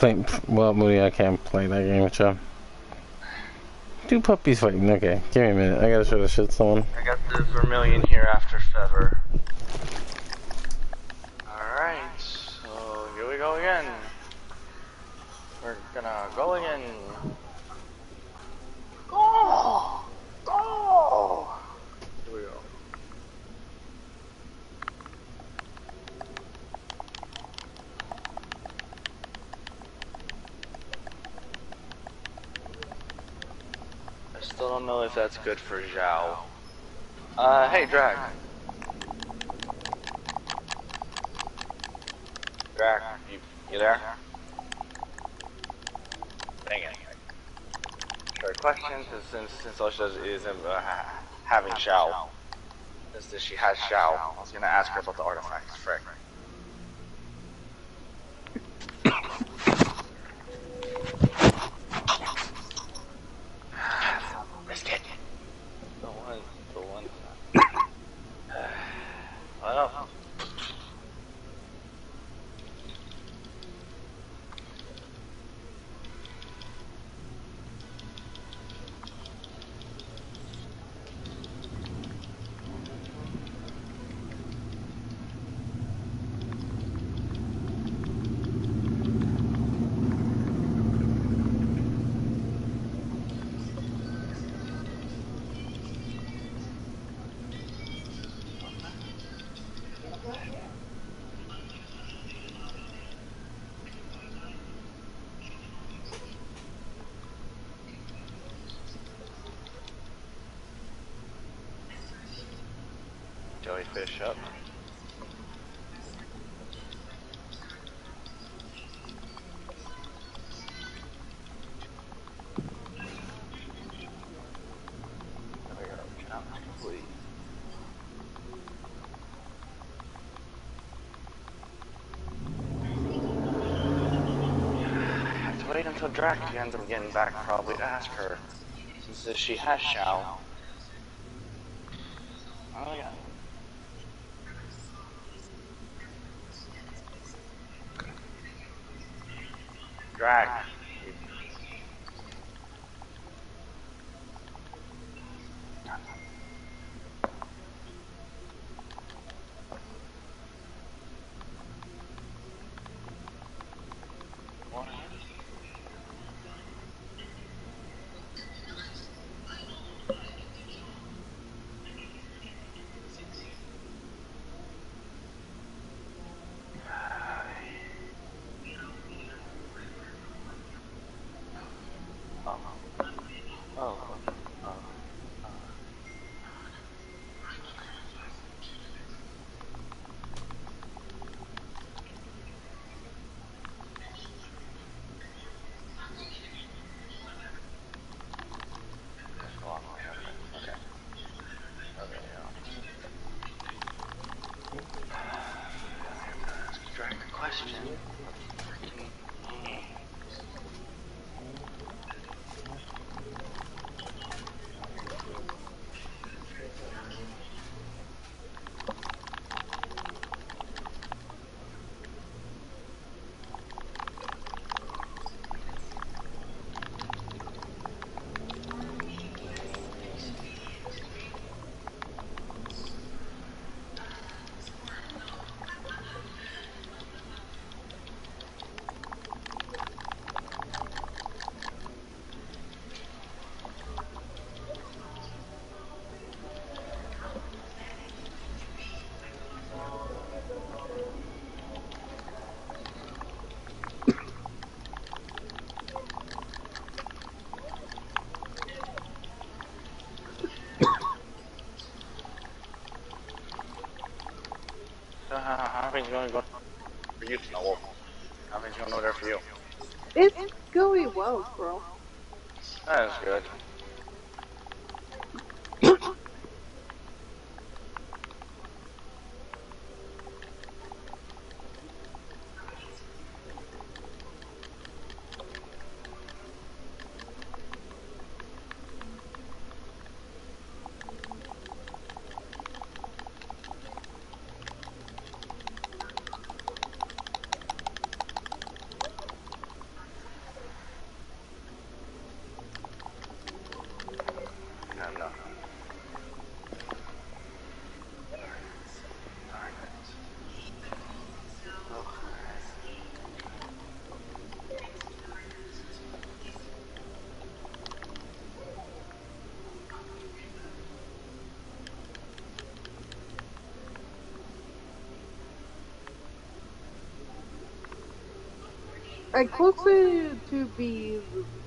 Think, well, Moody, I can't play that game with you. Two puppies fighting. Okay, give me a minute. I gotta show this shit to someone. I got the Vermilion here after Fever. Alright, so here we go again. We're gonna go again. Go! Go! Here we go. I still don't know if that's good for Zhao. Hey, Drag. Drag, you there? Dang it. Her question, since all she does is having Xiao. Since she has Xiao, I was gonna ask her about the artifacts. Frick. Biscuit. The one. Well. Jellyfish up. There we go. Challenge complete. I have to wait until Drac ends up getting back probably to ask her. Since she has Xiao. Oh yeah. Drag. How things going for you, Snow? How things going over there for you? It's going well, bro. That is good. I closer to be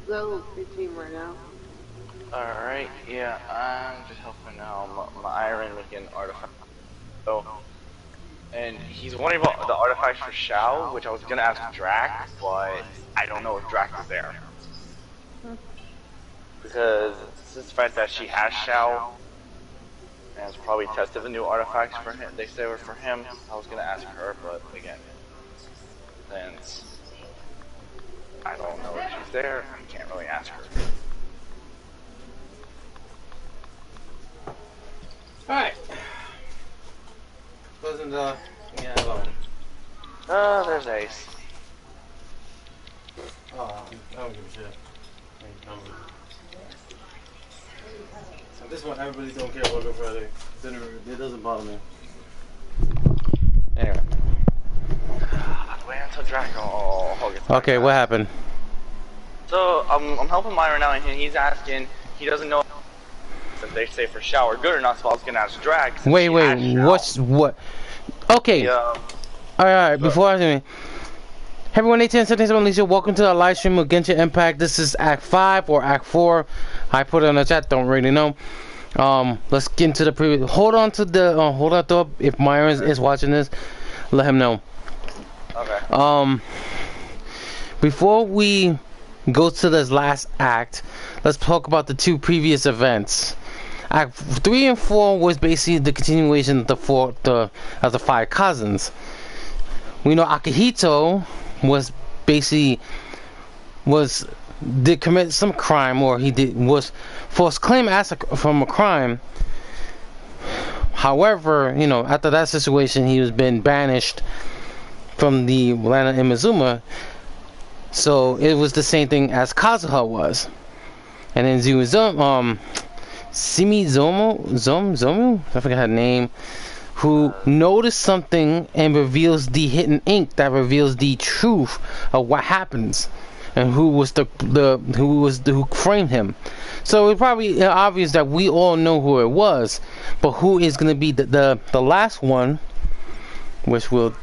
the level 15 right now. Alright, yeah, I'm just helping out my Iron making artifact. So, and he's wondering about the artifacts for Shao, which I was gonna ask Drac, but I don't know if Drac is there. Because it's the fact that she has Shao, and it's probably tested the new artifacts for him. They say were for him. I was gonna ask her, but again, since I don't know if she's there, I can't really ask her. Alright. Wasn't yeah, hello. There's Ace. Oh, I don't give a shit. At this point, everybody don't care about Good Friday. It doesn't bother me. Anyway. Wait until Draco gets back. Okay, what happened? So, I'm helping Myron now, and he's asking, he doesn't know if they say for Shao are good or not, so I was gonna ask Drag. Wait, what? Okay. Alright, before I say everyone, ATM settings, Alicia, welcome to the live stream of Genshin Impact. This is Act 5 or Act 4. I put it in the chat, don't really know. Let's get into the previous. Hold on to if Myron is watching this, let him know. Okay. Before we go to this last act, let's talk about the two previous events. Act 3 and 4 was basically the continuation of the 5 cousins. We know Akihito did commit some crime, or was false claim from a crime. However, you know, after that situation, he was been banished from the land of Imizuma. So it was the same thing as Kazuha was. And then Zomu, I forgot her name, who noticed something and reveals the hidden ink that reveals the truth of what happens and who framed him. So it's probably obvious that we all know who it was, but who is going to be the last one, which who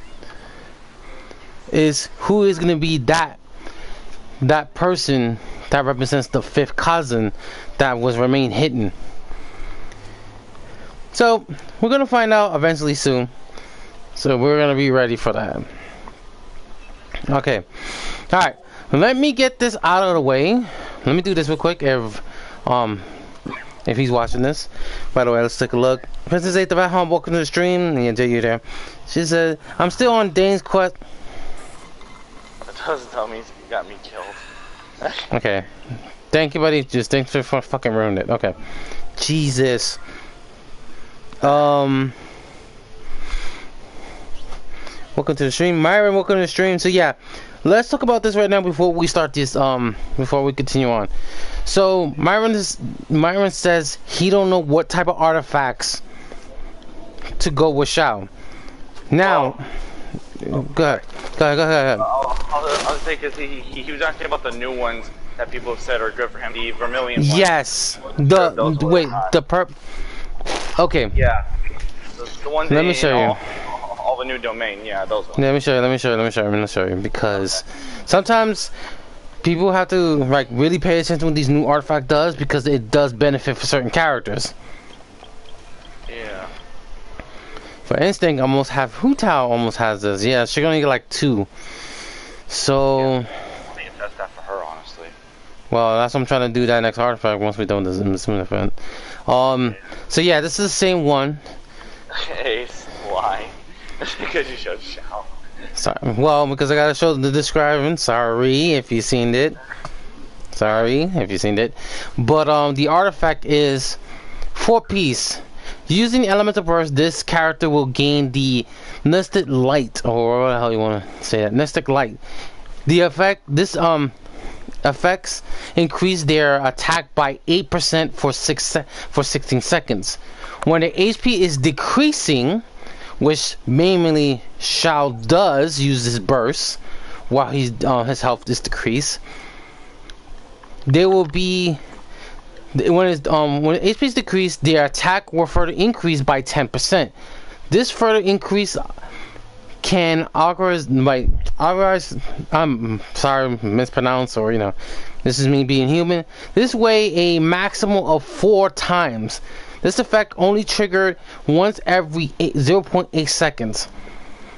is going to be that person that represents the 5th cousin that was remain hidden. So we're gonna find out eventually soon. So we're gonna be ready for that. Okay. Alright. Let me get this out of the way. Let me do this real quick if he's watching this. By the way, let's take a look. Princess 8th at home, welcome to the stream. Yeah, you there. She said, I'm still on Dane's quest. It doesn't tell me you got me killed. Okay. Thank you, buddy. Just thanks for fucking ruining it. Okay. Jesus. Welcome to the stream. Myron, welcome to the stream. So yeah, let's talk about this right now before we start this, before we continue on. So Myron says he don't know what type of artifacts to go with Shao. Now, go ahead. I'll say because he was asking about the new ones that people have said are good for him. The vermilion ones. Yes. Okay. Yeah. The ones. Let me show you. All the new domain. Yeah, those ones. Let me show you. Because sometimes people have to like really pay attention to what these new artifact does, because it does benefit for certain characters. Yeah. For instance, Hu-Tao almost has this. Yeah, she's gonna get like 2. So. Yeah. I think that's that for her, honestly. Well, that's what I'm trying to do. That next artifact once we're done with this event. So yeah, this is the same one. Ace, why? Because you showed Shao. Sorry. Well, because I gotta show the description. Sorry if you've seen it. But the artifact is 4-piece. Using elemental burst, this character will gain the Mystic Light, or what the hell you want to say that? Mystic Light. The effects increase their attack by 8% for 16 seconds. When the HP is decreasing, which mainly Shao does use this burst while his health is decreased, there will be when HP is decreased, their attack will further increase by 10%. This further increase can auguries, like auguries, I'm sorry, mispronounce, or this is me being human. This way a maximum of 4 times. This effect only triggered once every 0.8 seconds.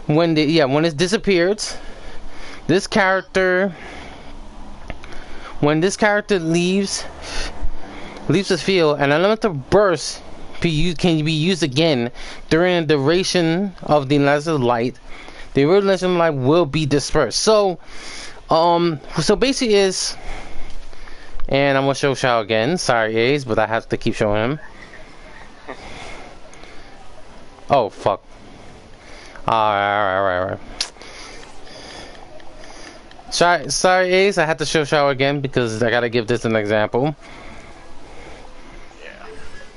When it disappears, this character, when this character leaves the field, an elemental burst can be used again during the duration of the laser light. The original light will be dispersed. So basically is, and I'm gonna show Shao again. Sorry, Ace, but I have to keep showing him. Oh fuck! Alright. Sorry, Ace. I had to show Shao again because I gotta give this an example.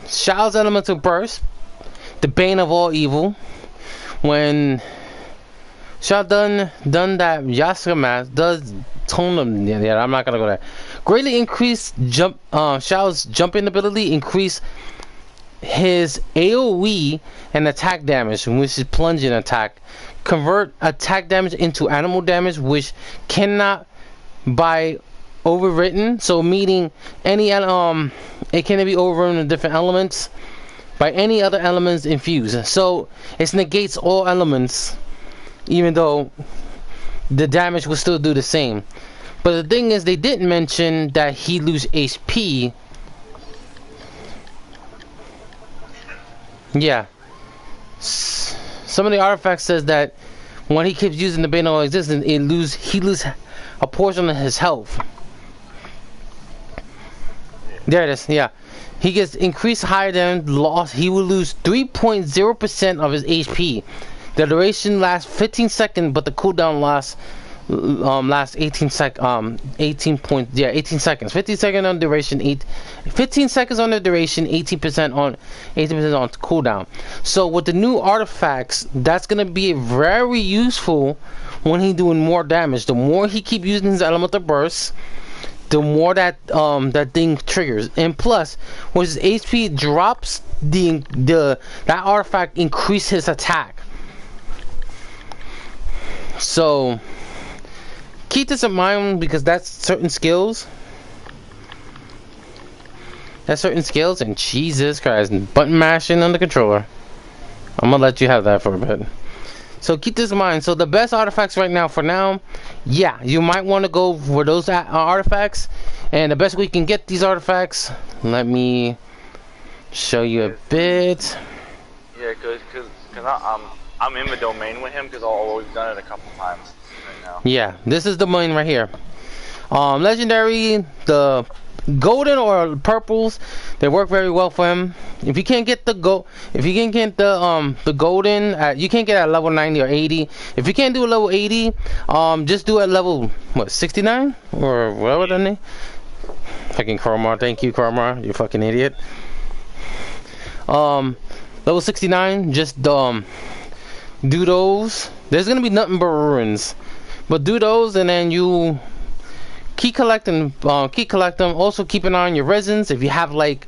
Shao's elemental burst, the bane of all evil. When Shao done that Yasuka mask does tone them. Yeah, I'm not gonna go there. Greatly increase Shao's jumping ability, increase his AoE and attack damage, which is plunging attack. Convert attack damage into animal damage, which cannot by overwritten. So meaning any it can be overwritten in different elements by any other elements infused. So it negates all elements, even though the damage will still do the same. But the thing is, they didn't mention that he lose HP. Yeah. Some of the artifacts says that when he keeps using the Bane of Existence, he lose a portion of his health. There it is. Yeah. He gets increased higher than loss. He will lose 3.0% of his HP. The duration lasts 15 seconds, but the cooldown lasts 18 seconds. 15 seconds on duration, 15 seconds on the duration, 18% on cooldown. So with the new artifacts, that's gonna be very useful when he's doing more damage. The more he keep using his elemental bursts, the more that thing triggers. And plus, when his HP drops, that artifact increases his attack. So keep this in mind, because that's certain skills. And Jesus Christ, button mashing on the controller. I'm gonna let you have that for a bit. So keep this in mind. So the best artifacts right now, for now, yeah, you might want to go for those artifacts. And the best way you can get these artifacts, let me show you a bit. Yeah, cause I'm in the domain with him, because we've done it a couple times right now. Yeah, this is the main right here. Legendary, the golden or purples, they work very well for him. If you can't get the golden, you can't get at level 90 or 80. If you can't do a level 80, just do at level 69 or whatever the name. Fucking Karmar, thank you Karmar, you fucking idiot. Level 69, just do those. There's gonna be nothing but ruins, but do those, and then you keep collecting them. Also keep an eye on your resins. If you have like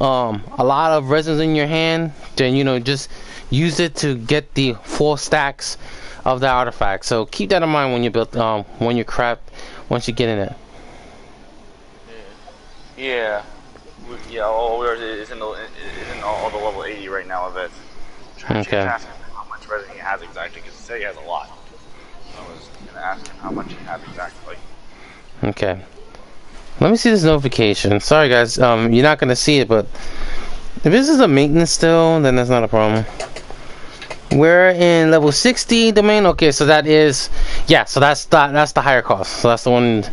a lot of resins in your hand, then just use it to get the 4 stacks of the artifact. So keep that in mind when you build when you craft, once you get in it. Yeah, it's in all the level 80 right now of it. Okay. Asking how much resin he has exactly, because he said he has a lot. So I was gonna ask him how much he has exactly. Okay. Let me see this notification. Sorry guys, you're not gonna see it, but if this is a maintenance still, then that's not a problem. We're in level 60 domain. Okay, so that is, yeah, so that's the higher cost. So that's the one.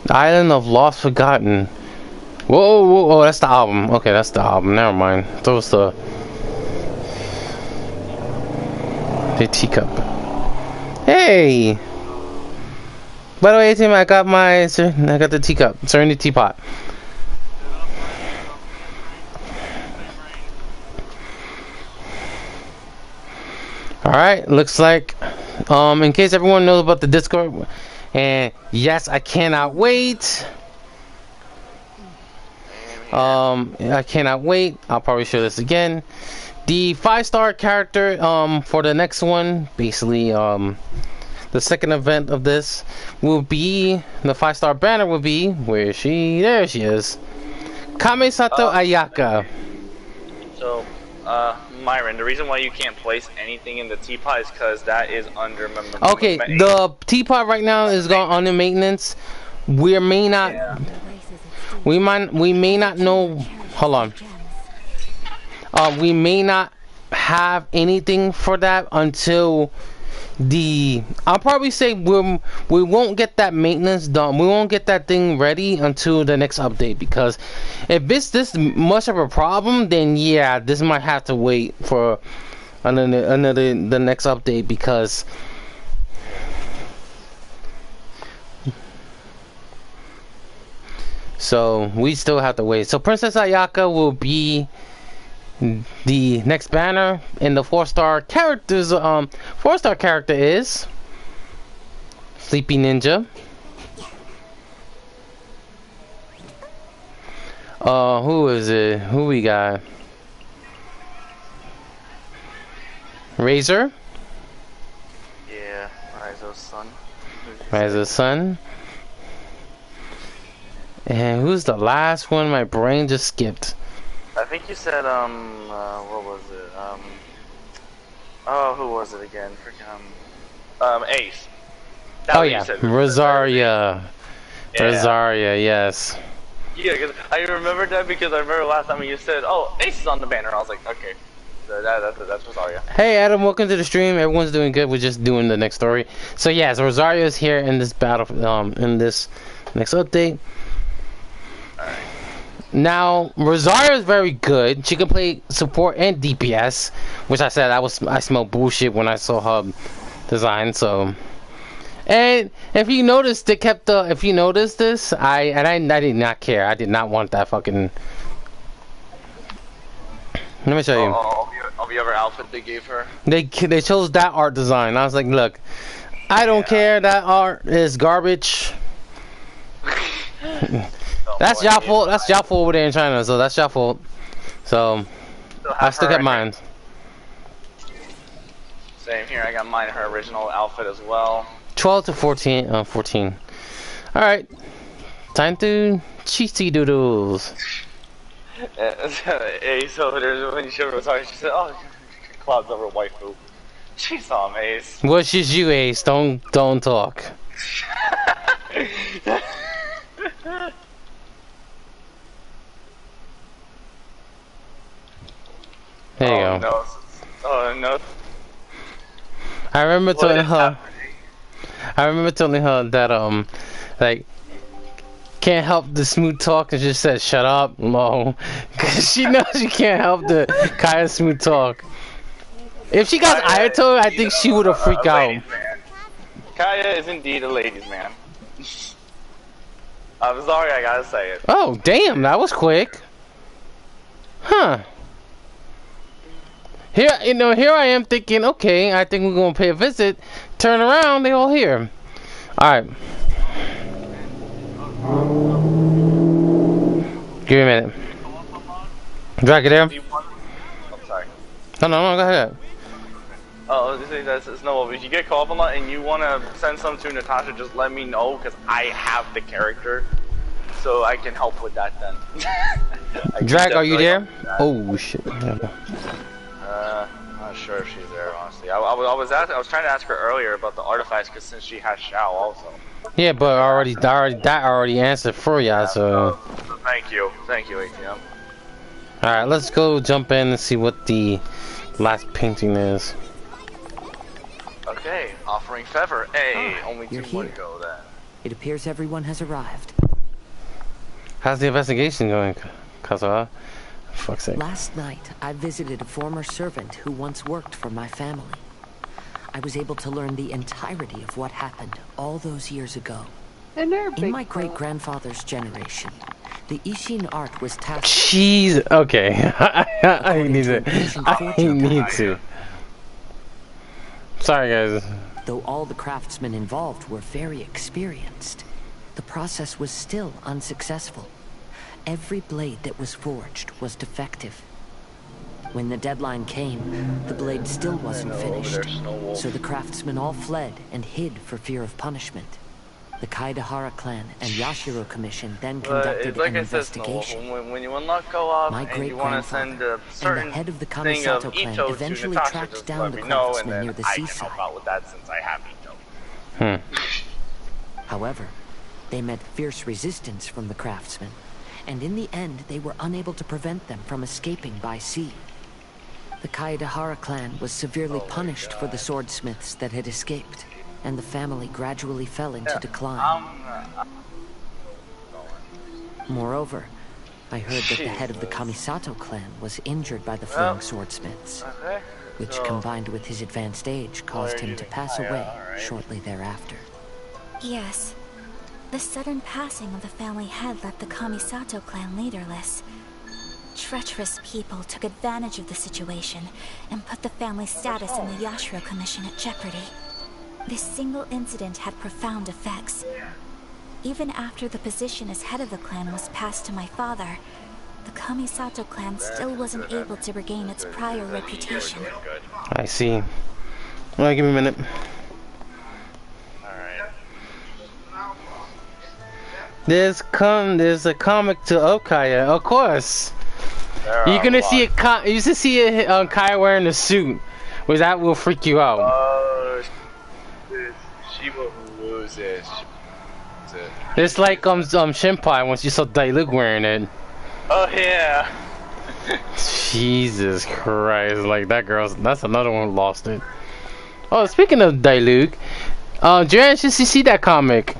Island of Lost Forgotten. Whoa, that's the album. Okay, that's the album. Never mind. That was the teacup. Hey! By the way, ATM, I got the teacup. Serenity teapot. Alright, looks like, in case everyone knows about the Discord, and yes, I cannot wait. I cannot wait. I'll probably show this again. The 5-star character for the next one, basically the second event of this will be the 5-star banner will be where is she? There she is. Kame-sato Ayaka. So, Myron, the reason why you can't place anything in the teapot is because that is under. Okay, the teapot right now is going under maintenance. We may not. Yeah. We may not know. Hold on. We may not have anything for that until I'll probably say we won't get that maintenance done. We won't get that thing ready until the next update, because if it's this much of a problem, then yeah, this might have to wait for another the next update, because so we still have to wait. So Princess Ayaka will be the next banner, and the 4-star characters 4-star character is Sleepy Ninja. Who is it? Who we got? Razor. Yeah, Rizo's son. Razor's son. And who's the last one? My brain just skipped. I think you said, what was it? Oh, who was it again? Freaking, Ace. That Oh was yeah, you said. Rosaria. Yeah. Rosaria, yes. Yeah, because I remembered that because I remember last time when you said, "Oh, Ace is on the banner." I was like, "Okay, so that's Rosaria." Hey Adam, welcome to the stream. Everyone's doing good. We're just doing the next story. So yes, Rosario is here in this battle, in this next update. Alright. Now Rosario is very good. She can play support and DPS, which I said I smelled bullshit when I saw her design. So, and if you noticed, they kept the. If you noticed this, I did not care. I did not want that fucking. Let me show you. Of the other outfit they gave her. They chose that art design. I was like, look, I don't care. That art is garbage. That's y'all fault. That's y'all fault over there in China. So that's y'all fault. So I still kept mine. Same here. I got mine in her original outfit as well. 12 to 14. 14. All right. Time to cheesy doodles. Ace, so there's when you showed Rosario, she said, "Oh, clouds over waifu." She saw him, Ace. What's just you, Ace? Don't talk. There you go. No. Oh no. I remember telling her. I remember telling her that like, can't help the smooth talk, and just said shut up, no, because she knows she can't help the Kaya smooth talk. If she got Ayato, I think she would have freaked out. Kaya is indeed a ladies' man. I'm sorry, I gotta say it. Oh damn, that was quick. Huh. Here I am thinking, okay, I think we're gonna pay a visit. Turn around, they all here. All right. Give me a minute. Drag it there. I'm sorry. No, go ahead. Oh, it's no. If you get called a lot and you want to send some to Natasha, just let me know, because I have the character, so I can help with that then. Drag, are you there? Oh shit. I'm not sure if she's there, honestly. I was trying to ask her earlier about the artifacts, because since she has Shao also. Yeah, but that already answered for ya. So thank you, ATM. All right, let's go jump in and see what the last painting is. Okay, offering favor. Hey, only you're 2 more to here. go then. It appears everyone has arrived. How's the investigation going, Kazuha? For fuck's sake. Last night, I visited a former servant who once worked for my family. I was able to learn the entirety of what happened all those years ago. And they're big In my fellas. great-grandfather's generation, the Ishin art was tasked. Jeez. Okay. I need to. Sorry, guys. Though all the craftsmen involved were very experienced, the process was still unsuccessful. Every blade that was forged was defective. When the deadline came, the blade still wasn't finished, so the craftsmen all fled and hid for fear of punishment. The Kaidahara clan and Yashiro Commission then conducted an investigation. When you unlock co-op My and you want to send a great-grandfather certain and the head of the thing of Kamisato clan Ito to eventually Natasha, tracked just down let the me know, and craftsman then near the I can seaside. help out with that since I have Ito. However, they met fierce resistance from the craftsmen, and in the end they were unable to prevent them from escaping by sea. The Kaidahara clan was severely punished for the swordsmiths that had escaped, and the family gradually fell into decline. Moreover, I heard that the head of the Kamisato clan was injured by the fleeing swordsmiths, which combined with his advanced age caused him to pass away shortly thereafter. Yes. The sudden passing of the family head left the Kamisato clan leaderless. Treacherous people took advantage of the situation and put the family's status in the Yashiro Commission at jeopardy. This single incident had profound effects. Even after the position as head of the clan was passed to my father, the Kamisato clan still wasn't able to regain its prior reputation. I see. Alright, give me a minute. There's a comic to Okaya, of course. You're gonna see you used to see Kaya wearing a suit, which that will freak you out. She will lose it. It's like Shinpai once you saw Dailuk wearing it. Oh yeah. Jesus Christ, like that's another one who lost it. Oh, speaking of Dailuk, Joanne, should you see that comic?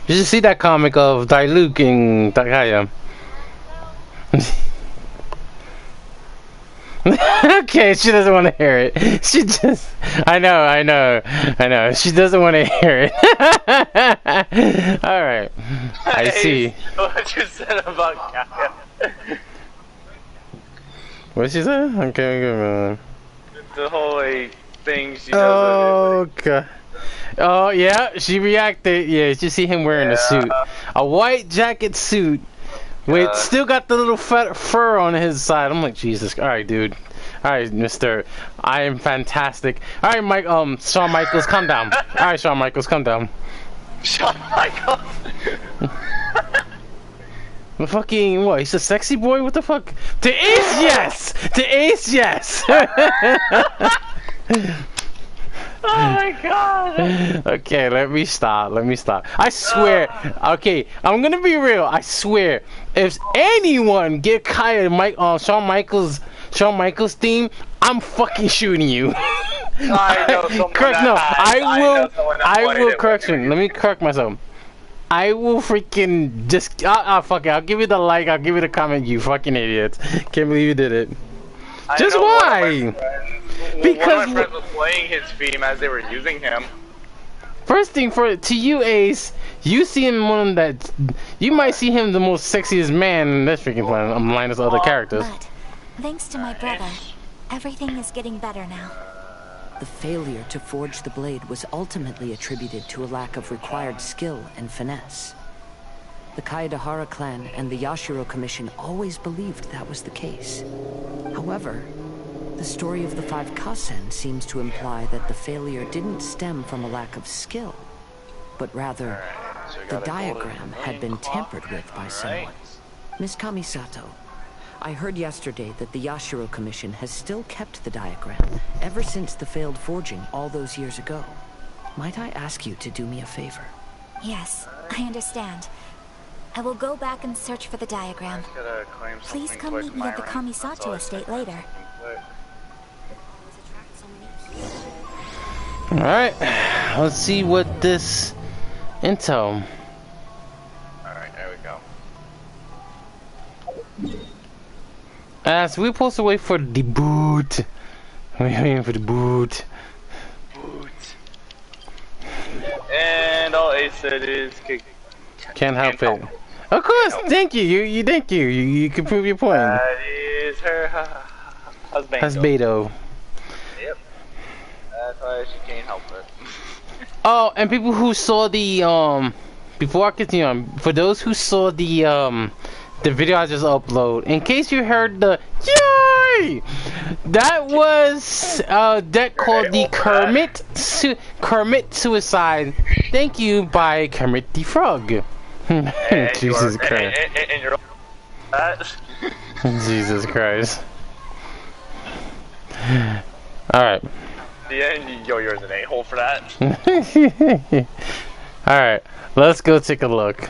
You should see that comic of Dailuk and Takaya. Okay, she doesn't want to hear it. She just, I know. She doesn't want to hear it. Alright. I see. What you said about Kaya. What she said? Okay, good. The whole thing she does. Oh, God. Oh, yeah, she reacted. Yeah, you see him wearing a suit. A white jacket suit. With still got the little fur on his side. I'm like, Jesus. Alright, dude. Alright, mister. I am fantastic. Alright, Mike, Shawn Michaels, calm down. Alright, Shawn Michaels, calm down. Shawn Michaels? The fucking, what, he's a sexy boy? What the fuck? To Ace, yes! To Ace, yes! Oh my god! Okay, let me stop. I swear. Okay, I'm gonna be real. I swear. If anyone get Kaya Shawn Michaels theme, I'm fucking shooting you. I know someone I will correction. Let me correct myself. I will freaking just fuck it. I'll give you the like. I'll give you the comment. You fucking idiots! Can't believe you did it. Just why? Because one of my friends was playing his theme as they were using him. First thing to you, Ace, you see him one that you might see him the most sexiest man in this freaking planet, minus other characters. But thanks to my brother, everything is getting better now. The failure to forge the blade was ultimately attributed to a lack of required skill and finesse. The Kaidahara clan and the Yashiro Commission always believed that was the case. However, the story of the 5 Kasen seems to imply that the failure didn't stem from a lack of skill, but rather, the diagram had been tampered with by someone. Miss Kamisato, I heard yesterday that the Yashiro Commission has still kept the diagram ever since the failed forging all those years ago. Might I ask you to do me a favor? Yes, I understand. I will go back and search for the diagram. Please come meet me at the Kamisato estate later. Alright, let's see what this intel. Alright, there we go. So we're supposed to wait for the boot. We're waiting for the boot. And all Ace said is Can't help it. Of course, thank you. You thank you. You can prove your point. That is her husband. Husbando. Yep. That's why she can't help it. Oh, and people who saw the before I continue on, for those who saw the the video I just upload. In case you heard the yay, that was that called the Kermit Suicide. Thank you by Kermit the Frog. Jesus Christ. And you're Jesus Christ. Alright. Yeah, you're an a-hole for that. Alright, let's go take a look.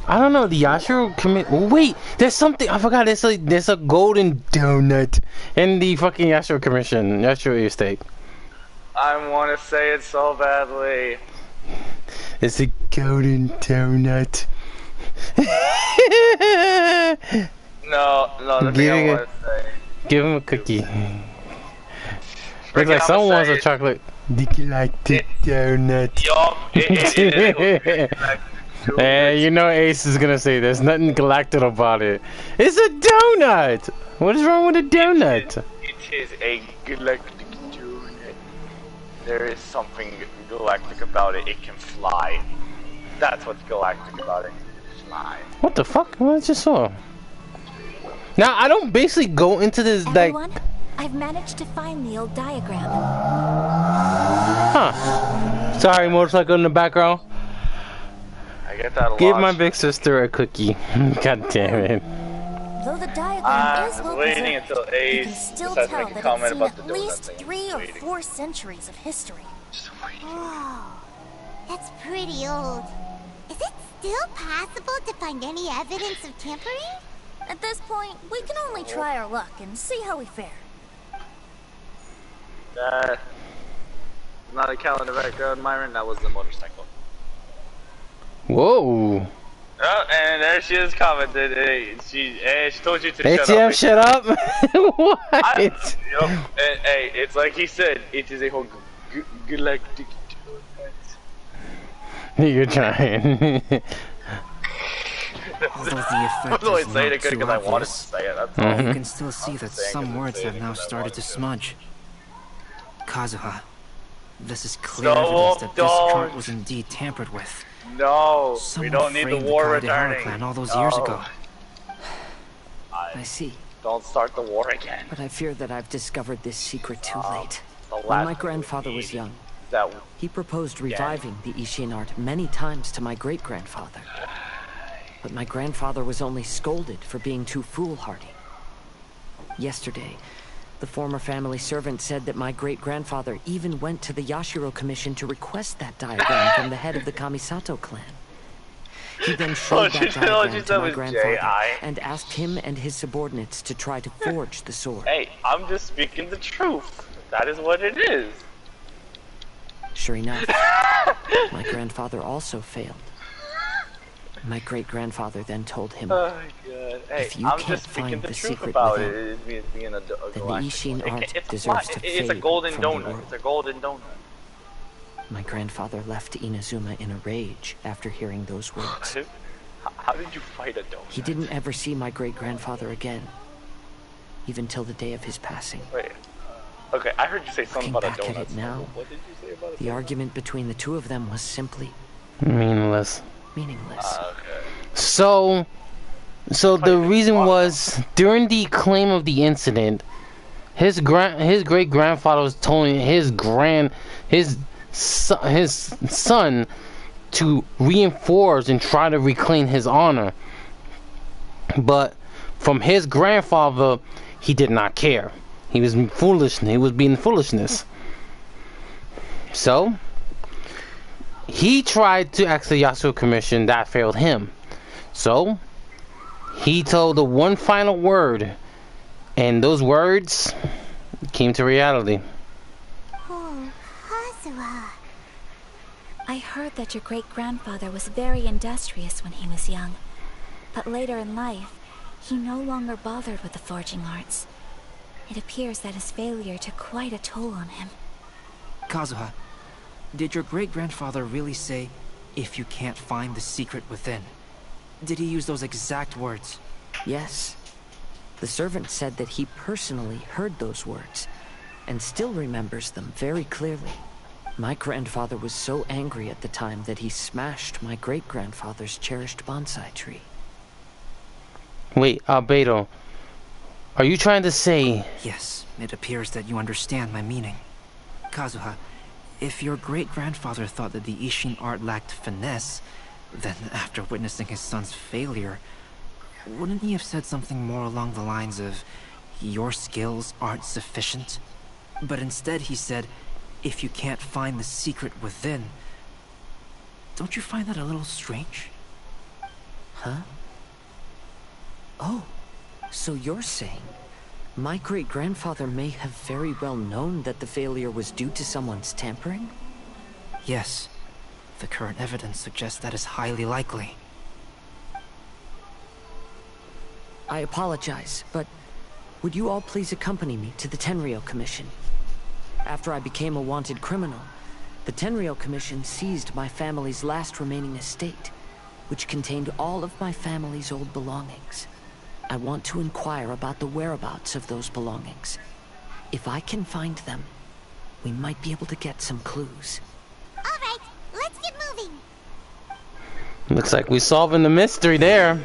I don't know, the Yashiro commit. Oh, wait, there's something I forgot. There's a golden donut in the fucking Yashiro Commission, Yashiro estate. I want to say it so badly. It's a golden donut. No, the thing I want to say. Give him a cookie. Looks like someone wants a chocolate. Galactic donut. Hey, you know Ace is gonna say there's nothing galactic about it. It's a donut! What is wrong with a donut? It is a galactic donut. There is something galactic about it. It can fly. That's what's galactic about it. Fly. What the fuck? What I just saw? Now, I don't basically go into this Everyone, like... I've managed to find the old diagram. Huh. Sorry, motorcycle in the background. I get that a lot. Give my big sister a cookie. God damn it. Though the diagram is well waiting until preserved, you can Ace still decides to tell make a that comment it's about seen the at donut least thing. 3 or 4 centuries of history. Whoa, that's pretty old. Is it still possible to find any evidence of tampering? At this point, we can only try our luck and see how we fare. Not a calendar background, Myron. That was the motorcycle. Whoa. Oh, and there she is commented. Hey, she told you to ATM, shut up. What? Hey, it's like he said. It is a whole galactic donut. You're trying. Although the effect I is say not it good too because I wanted to obvious, say it. That's all. you can still see that some words have now started to smudge. Kazuha, this is clear evidence that this chart was indeed tampered with. No, Someone we don't need the framed war Kaidehara returning. clan all those years ago. I see. Don't start the war again. But I fear that I've discovered this secret too late. The When last my thing grandfather we was need young, that he proposed reviving the Ishin art many times to my great-grandfather. But my grandfather was only scolded for being too foolhardy. Yesterday, the former family servant said that my great-grandfather even went to the Yashiro Commission to request that diagram from the head of the Kamisato clan. He then showed that diagram to my grandfather and asked him and his subordinates to try to forge the sword. Hey, I'm just speaking the truth. That is what it is. Sure enough, my grandfather also failed. My great-grandfather then told him, Oh my god. Hey, if you I'm can't just speaking find the the truth secret about within, it. It's being a then the galactic Ishin one. art It's deserves fine. to It's a fade golden from the donut. world. It's a golden donut. My grandfather left Inazuma in a rage after hearing those words. How did you fight a donut? He didn't ever see my great-grandfather again, even till the day of his passing. Wait. Okay, I heard you say something Looking about a back at donut. it now, What did you say about a the argument between the two of them was simply Meaningless. meaningless. Okay. So the reason was during the claim of the incident, his great grandfather was telling his son to reinforce and try to reclaim his honor, but from his grandfather, he did not care. He was foolish. He was being foolishness. So he tried to ask the Yasuo Commission. That failed him. So he told the one final word, and those words came to reality. Oh, Kazuha. I heard that your great-grandfather was very industrious when he was young. But later in life, he no longer bothered with the forging arts. It appears that his failure took quite a toll on him. Kazuha, did your great-grandfather really say, if you can't find the secret within? Did he use those exact words? Yes. The servant said that he personally heard those words, and still remembers them very clearly. My grandfather was so angry at the time that he smashed my great-grandfather's cherished bonsai tree. Wait, Albedo, are you trying to say... Yes, it appears that you understand my meaning. Kazuha, if your great-grandfather thought that the Ishin art lacked finesse, then after witnessing his son's failure, wouldn't he have said something more along the lines of, your skills aren't sufficient? But instead he said, if you can't find the secret within. Don't you find that a little strange? Huh? Oh, so you're saying my great-grandfather may have very well known that the failure was due to someone's tampering? Yes. The current evidence suggests that is highly likely. I apologize, but would you all please accompany me to the Tenryou Commission? After I became a wanted criminal, the Tenryou Commission seized my family's last remaining estate, which contained all of my family's old belongings. I want to inquire about the whereabouts of those belongings. If I can find them, we might be able to get some clues. All right, let's get moving. Looks like we're solving the mystery there.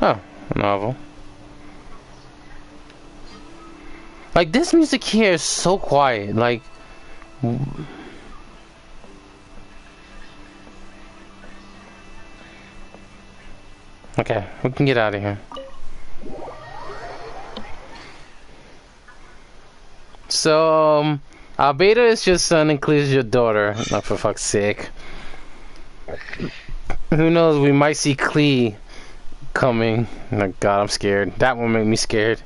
Oh, a novel. Like, this music here is so quiet, like... Okay, we can get out of here. So, Albedo is your son and Clee's your daughter. Not for fuck's sake. Who knows, we might see Clee coming. Oh god, I'm scared. That one made me scared.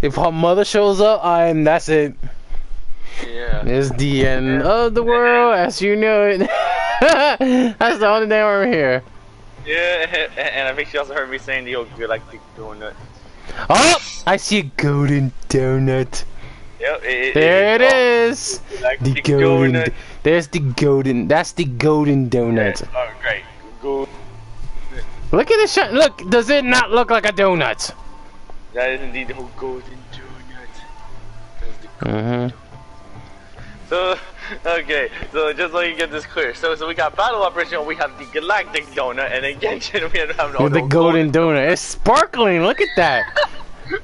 If her mother shows up, that's it. Yeah. It's the end of the world as you know it. That's the only thing over here. Yeah, and I think she also heard me saying, yo, you're like the donut. Oh! I see a golden donut. Yep, there it is. Like the golden. donut. There's the golden. That's the golden donut. Okay. Oh, great. Good. Look at this. Look, does it not look like a donut? That is indeed the whole golden donut. Mm-hmm. So, okay, so just so you get this clear, so we got Battle Operation, we have the Galactic Donut, and then Genshin, we have the golden donut. It's sparkling. Look at that.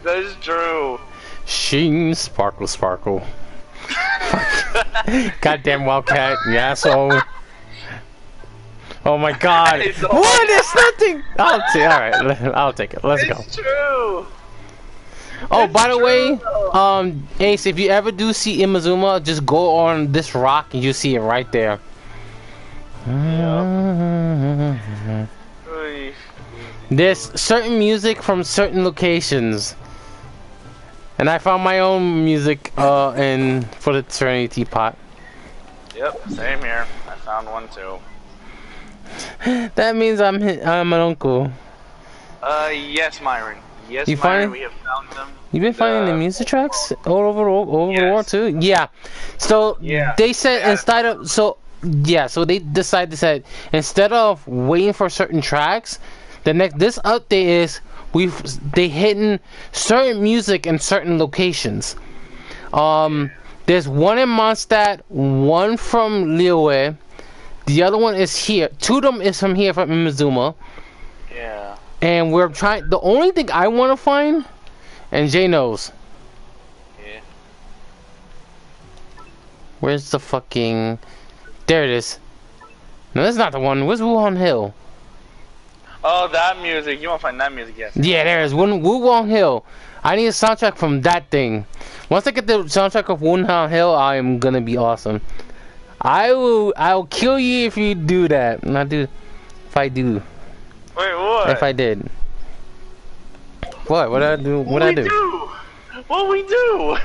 That is true. Sheen, sparkle, sparkle. Goddamn Wildcat, you asshole. Oh my god. So what? There's nothing. Alright, I'll take it. Let's go. It's true. Oh, by the way, Ace, if you ever do see Imazuma, just go on this rock and you see it right there. Yep. There's certain music from certain locations. And I found my own music for the Serenity Teapot. Yep, same here. I found one too. That means I'm an uncle. Yes, Myron. Yes, You Myron, find- we have found them. You've been finding the music tracks all over the world too? Yeah. So Yeah. they said instead of so they decided that instead of waiting for certain tracks, this update is they hidden certain music in certain locations. There's one in Mondstadt, one from Liyue, the other one is here. Two of them is from here from Imazuma. Yeah. And we're trying. The only thing I want to find, and Jay knows. Yeah. Where's the fucking? There it is. No, that's not the one. Where's Wuhan Hill? Oh, that music. You won't find that music yet. Yeah, there is. Wuhan Hill. I need a soundtrack from that thing. Once I get the soundtrack of Wuhan Hill, I am gonna be awesome. I'll kill you if you do that. Not do. If I do. Wait, what? If I did. What? What I do? What I do? What we do?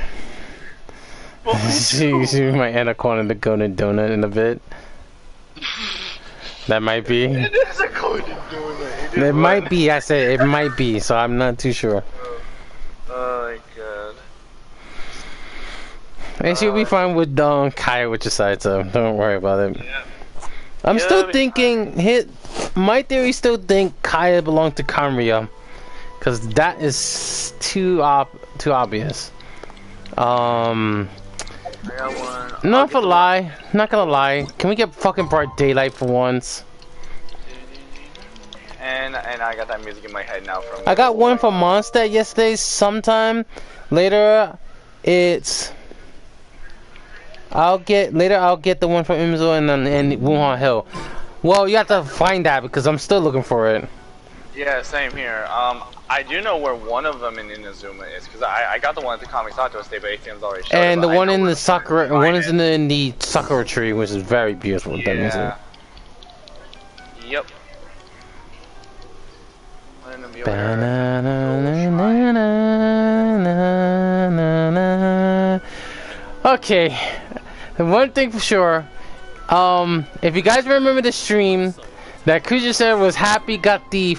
What we do? You might end up calling the golden donut in a bit. That might be. It is a golden donut. It might be. I said it might be, so I'm not too sure. Oh my god. And she'll be fine with Kaya with your side, so don't worry about it. Yeah. I'm Yeah, still thinking, my theory still think Kaya belonged to Kanria. Because that is too obvious. I got one. Not for lie. Not gonna lie. Can we get fucking broad daylight for once? And I got that music in my head now from. I got one from Mondstadt yesterday. Sometime later, I'll get the one from Imzo and Wuhan Hill. Well, you have to find that because I'm still looking for it. Yeah, same here. I do know where one of them in Inazuma is because I got the one at the Kamisato estate, but ATM's already showed And it, the one in the Sakura, one is in the Sakura tree, which is very beautiful. Yeah. Yep. Okay, one thing for sure. If you guys remember the stream that Kuja said was happy, got the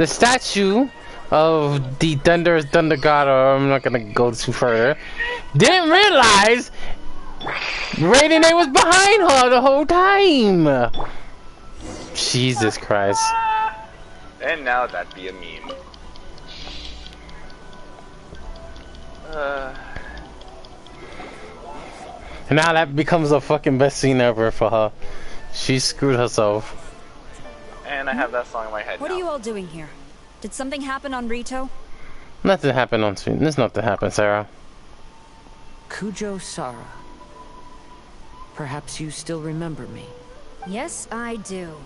statue of the Thunder God, or I'm not gonna go too further. Didn't realize Raiden was behind her the whole time. Jesus Christ. And now that'd be a meme. And now that becomes the fucking best scene ever for her. She screwed herself. And I have that song in my head What now. are you all doing here? Did something happen on Rito? Nothing happened on screen. There's nothing happened, Sarah. Kujo Sara. Perhaps you still remember me. Yes, I do.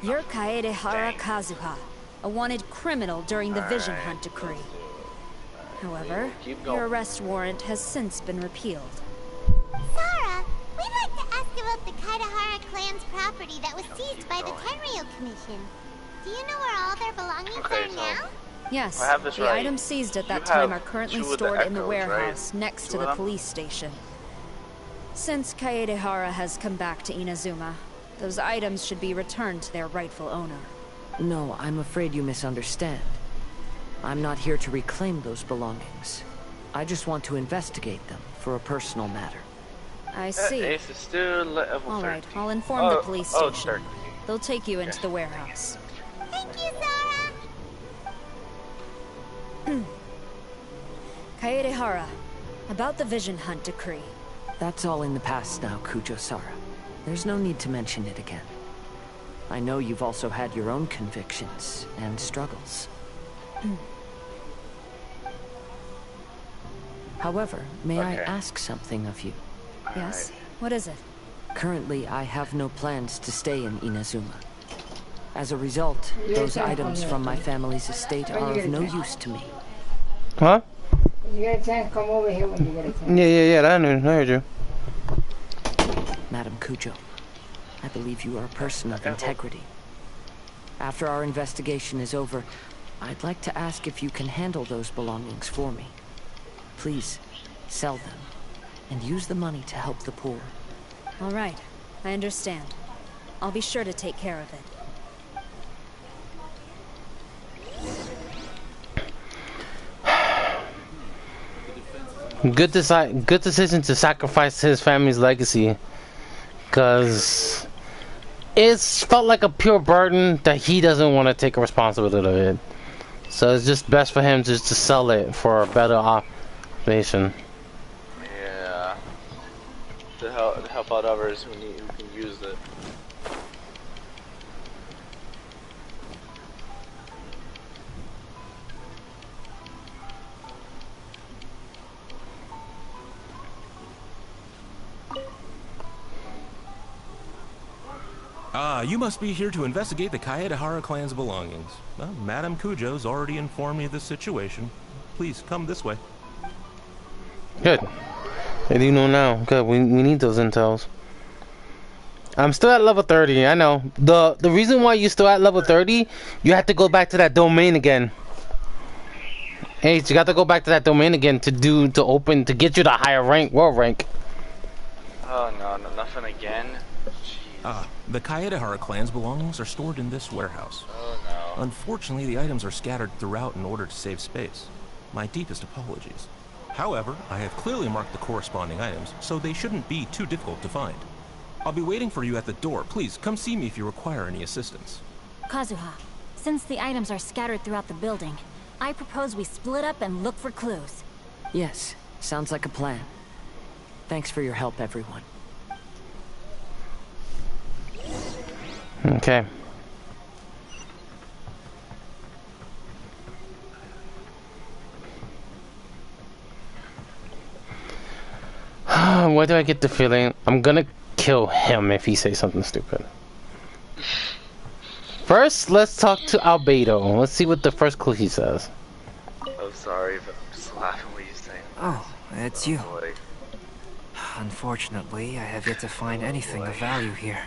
You're Kaedehara Kazuha, a wanted criminal during the Vision Hunt decree. However, your arrest warrant has since been repealed. Sara, we'd like to ask about the Kaedehara clan's property that was seized by the Tenryou Commission. Do you know where all their belongings are now? Yes, I have this the right. items seized at that You time have are currently two of the stored in the Echoes, warehouse right? next to Two of the them? police station. Since Kaedehara has come back to Inazuma, those items should be returned to their rightful owner. No, I'm afraid you misunderstand. I'm not here to reclaim those belongings. I just want to investigate them for a personal matter. I see. Ace is still level 13. All right, I'll inform the police Oh, station. 13. They'll take you into the warehouse. Thank you, Sara! Kaedehara, about the Vision Hunt decree. That's all in the past now, Kujo Sara. There's no need to mention it again. I know you've also had your own convictions and struggles. However, may I ask something of you? Yes? What is it? Currently, I have no plans to stay in Inazuma. As a result, those items from my family's estate are of no use to me. Huh? You get a chance, come over here when you get a chance. Yeah, I heard you. Madam Kujo, I believe you are a person of integrity. After our investigation is over, I'd like to ask if you can handle those belongings for me. Please, sell them, and use the money to help the poor. All right, I understand. I'll be sure to take care of it. Good decision to sacrifice his family's legacy, because it's felt like a pure burden that he doesn't want to take responsibility of it. So it's just best for him just to sell it for a better operation. Yeah. To help out others who can use it. You must be here to investigate the Kaedehara clan's belongings. Well, Madame Kujo's already informed me of the situation. Please, come this way. Good. What do you know now? Good, we need those intels. I'm still at level 30, I know. The reason why you're still at level 30, you have to go back to that domain again. Hey, you got to go back to that domain again to get you the higher rank, world rank. Oh no, nothing again. The Kaedehara clan's belongings are stored in this warehouse. Oh no. Unfortunately, the items are scattered throughout in order to save space. My deepest apologies. However, I have clearly marked the corresponding items, so they shouldn't be too difficult to find. I'll be waiting for you at the door. Please, come see me if you require any assistance. Kazuha, since the items are scattered throughout the building, I propose we split up and look for clues. Yes, sounds like a plan. Thanks for your help, everyone. Okay. Why do I get the feeling I'm gonna kill him if he says something stupid? First, let's talk to Albedo. Let's see what the first clue he says. I'm sorry, but I'm just laughing when you say it. Oh, it's you. Boy. Unfortunately, I have yet to find anything of value here.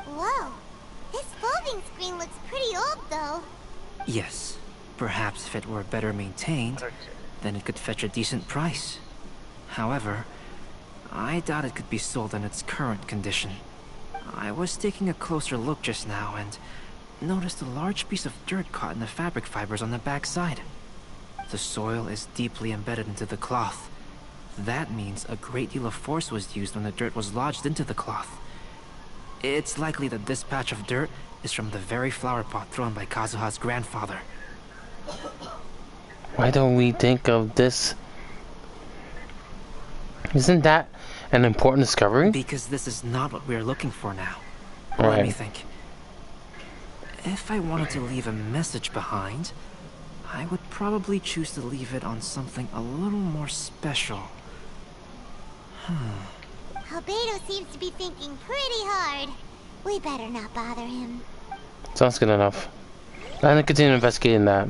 Whoa. This folding screen looks pretty old, though. Yes. Perhaps if it were better maintained, then it could fetch a decent price. However, I doubt it could be sold in its current condition. I was taking a closer look just now and noticed a large piece of dirt caught in the fabric fibers on the back side. The soil is deeply embedded into the cloth. That means a great deal of force was used when the dirt was lodged into the cloth. It's likely that this patch of dirt is from the very flower pot thrown by Kazuha's grandfather. Why don't we think of this? Isn't that an important discovery? Because this is not what we are looking for now. Right. Let me think. If I wanted to leave a message behind, I would probably choose to leave it on something a little more special. Albedo seems to be thinking pretty hard. We better not bother him. Sounds good enough. I'm gonna continue investigating that.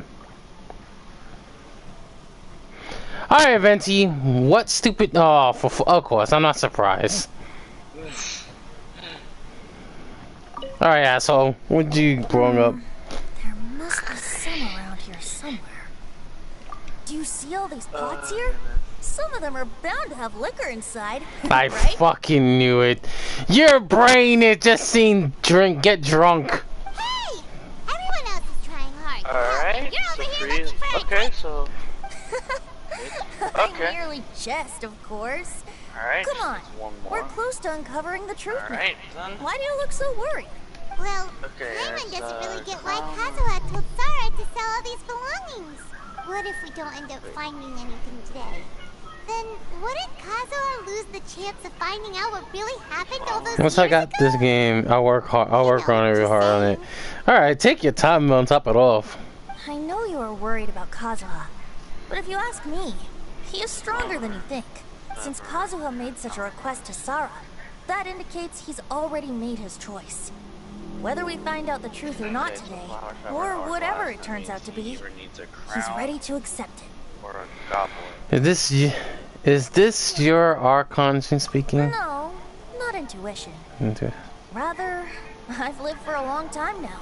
Alright, Venti, what stupid... Oh, of course, I'm not surprised. Alright, asshole, what'd you growing up? There must be some around here somewhere. Do you see all these pots here? Some of them are bound to have liquor inside. I right? fucking knew it. Your brain is just seen get drunk. Hey! Everyone else is trying hard. Alright, You're so over here freeze. looking for a Okay, so... I merely jest, of course. Alright, Come on, one more. we're close to uncovering the truth now. Alright, then. Why do you look so worried? Well, Okay, Paimon there's, doesn't really get why crown. Kazuha told Sarah to sell all these belongings. What if we don't end up finding anything today? Then wouldn't Kazuha lose the chance of finding out what really happened all those Once years I got ago? this game, I'll work hard. I'll work on it real hard on it. Alright, take your time and top it off. I know you are worried about Kazuha, but if you ask me, he is stronger than you think. Since Kazuha made such a request to Sarah, that indicates he's already made his choice. Whether we find out the truth or not today, or whatever it turns out to be, he's ready to accept it. Or a goblin. Is this your Archon speaking? No, not intuition. Okay. Rather, I've lived for a long time now,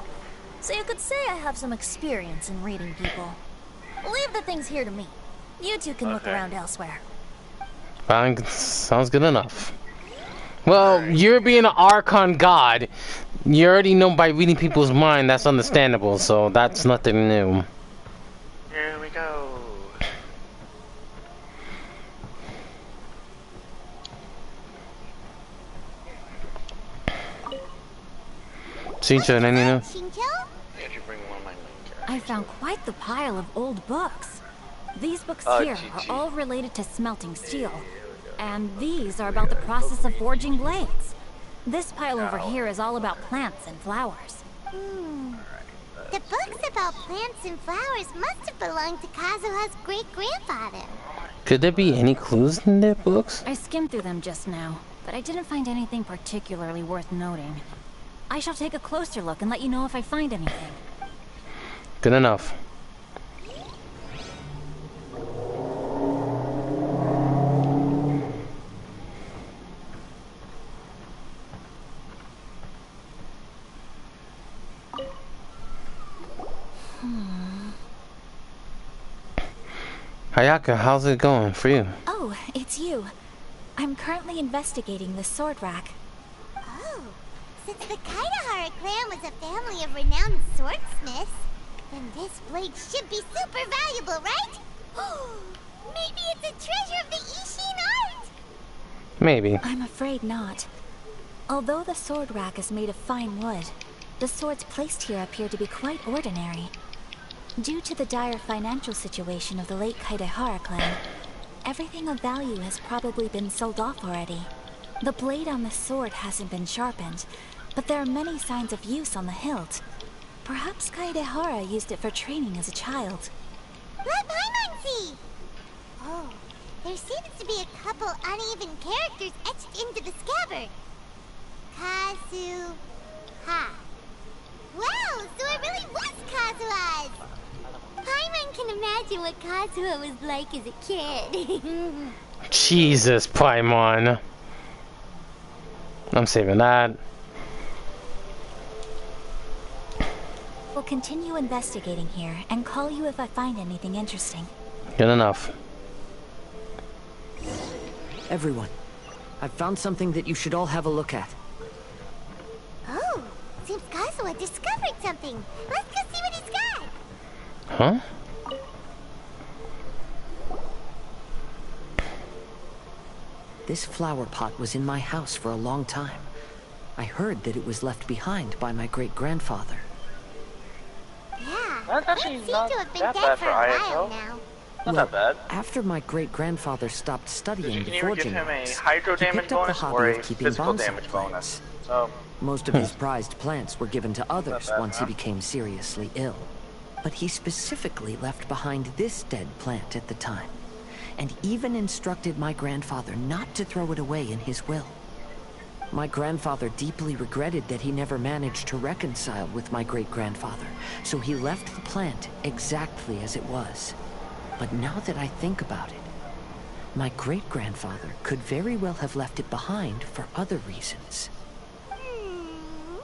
so you could say I have some experience in reading people. Leave the things here to me. You two can look around elsewhere. Fine, sounds good enough. Well, you're being an Archon god. You already know by reading people's mind, that's understandable, so that's nothing new. Here we go. Shincho, any new? Shincho? Did you bring one of my main characters? I found quite the pile of old books. These books here are all related to smelting steel. And these are about the process of forging blades. This pile over here is all about plants and flowers. The books about plants and flowers must have belonged to Kazuha's great-grandfather. Could there be any clues in their books? I skimmed through them just now, but I didn't find anything particularly worth noting. I shall take a closer look and let you know if I find anything. Good enough. Hayaka, how's it going for you? Oh, it's you. I'm currently investigating the sword rack. Oh, since the Kaidahara clan was a family of renowned swordsmiths, then this blade should be super valuable, right? Maybe it's a treasure of the Ishin art! Maybe. I'm afraid not. Although the sword rack is made of fine wood, the swords placed here appear to be quite ordinary. Due to the dire financial situation of the late Kaidehara clan, everything of value has probably been sold off already. The blade on the sword hasn't been sharpened, but there are many signs of use on the hilt. Perhaps Kaidehara used it for training as a child. Let Paimon see! Oh, there seems to be a couple uneven characters etched into the scabbard. Kazuha. Wow, so it really was Kazuha's! Paimon can imagine what Kazuha was like as a kid. Jesus, Paimon. I'm saving that. We'll continue investigating here and call you if I find anything interesting. Good enough. Everyone, I've found something that you should all have a look at. Oh, seems Kazuha discovered something. Let's go see what he's got. Huh? This flower pot was in my house for a long time. I heard that it was left behind by my great-grandfather. Yeah, That's actually seems not to have been that dead bad for for a while ISO. now. Not that bad. After my great-grandfather stopped You studying can the either give forging him a arts, hydro he damage picked up the bonus hobby or of a keeping physical bonsai damage plants. bonus. So, Most of his prized plants were given to others bad, once huh? he became seriously ill. But he specifically left behind this dead plant at the time, and even instructed my grandfather not to throw it away in his will. My grandfather deeply regretted that he never managed to reconcile with my great-grandfather, so he left the plant exactly as it was. But now that I think about it, my great-grandfather could very well have left it behind for other reasons. Now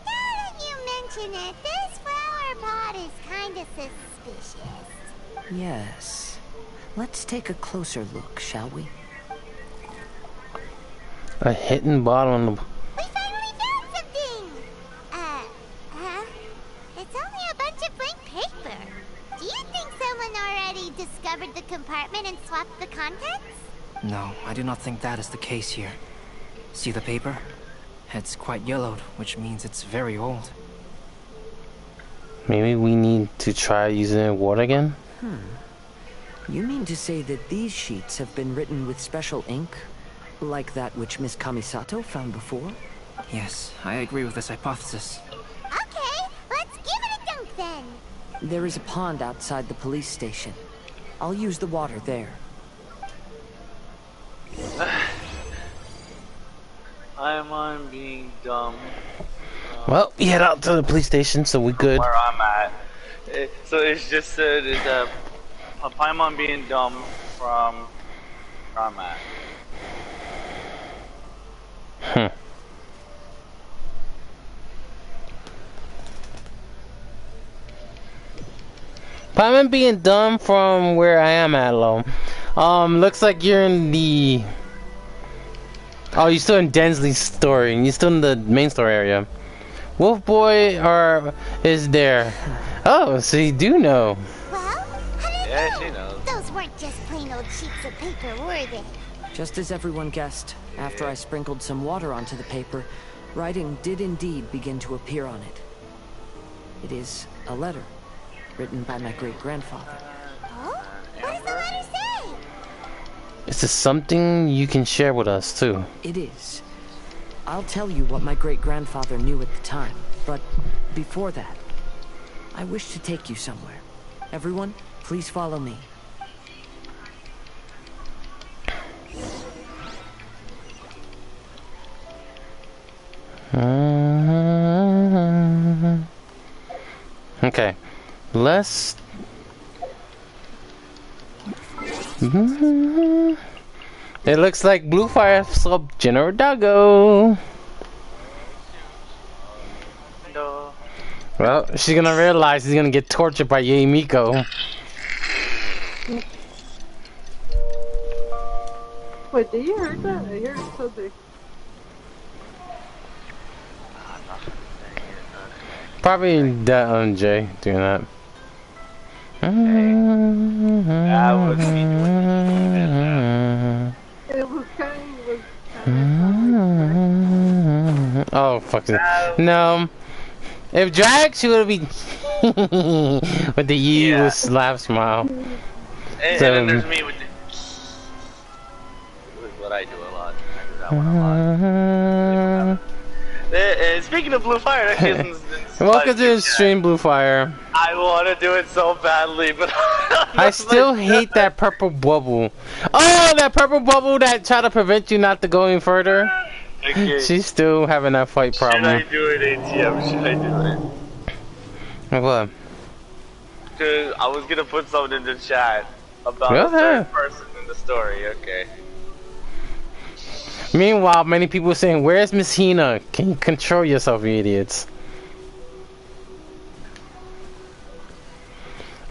that you mention it, this flower pot is kinda suspicious. Yes. Let's take a closer look, shall we? A hidden bottle on the... We finally found something! Huh? It's only a bunch of blank paper. Do you think someone already discovered the compartment and swapped the contents? No, I do not think that is the case here. See the paper? It's quite yellowed, which means it's very old. Maybe we need to try using water again? You mean to say that these sheets have been written with special ink? Like that which Miss Kamisato found before? Yes, I agree with this hypothesis. Okay, let's give it a dunk then. There is a pond outside the police station. I'll use the water there. I'm being dumb. Well, we head out to the police station, so we good. Where I'm at. So it's just said it's Paimon being dumb from where I'm at. Paimon being dumb from where I am at, Lo. Looks like you're in the... Oh, you're still in Densley's story. You're still in the main story area. Wolf Boy is there. Oh, so you do know. Well, how do you Yeah, know? she knows. Those weren't just plain old sheets of paper, were they? Just as everyone guessed, after I sprinkled some water onto the paper, writing did indeed begin to appear on it. It is a letter, written by my great-grandfather. Oh? What does the letter say? Is this something you can share with us, too? It is. I'll tell you what my great-grandfather knew at the time, but before that, I wish to take you somewhere. Everyone, please follow me. Okay, let's... It looks like Blue Fire sub General Doggo. Well, she's gonna realize he's gonna get tortured by Yamiko. Wait, did you hear that? I heard something. Probably that Jay doing that. That would be It was kind of Oh, fuck it. No. If drag, she would be with the useless laugh smile. And then there's me with the what I do a lot. I do that one a lot. Speaking of Blue Fire, actually, welcome to Extreme Blue Fire. I want to do it so badly, but I still hate that purple bubble. Oh, that purple bubble that tried to prevent you not to go any further. Okay. She's still having that fight problem. Should I do it, ATM? Should I do it? What? Cause I was gonna put something in the chat about the third person in the story. Okay. Meanwhile, many people are saying, "Where's Miss Hina? Can you control yourself, you idiots?"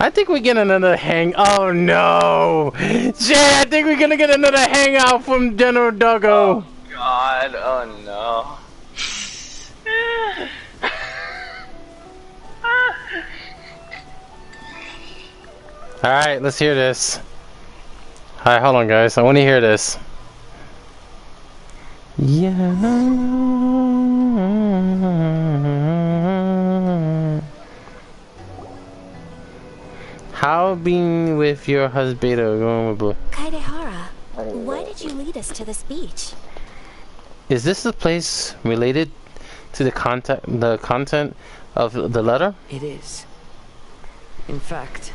I think we get another hang. Oh no, Jay! I think we're gonna get another hangout from General Duggo. Oh God! Oh no! All right, let's hear this. All right, hold on, guys. I want to hear this. Yeah. How being with your husband going with Blue? Kaedehara, why did you lead us to this beach? Is this the place related to the content of the letter? It is. In fact,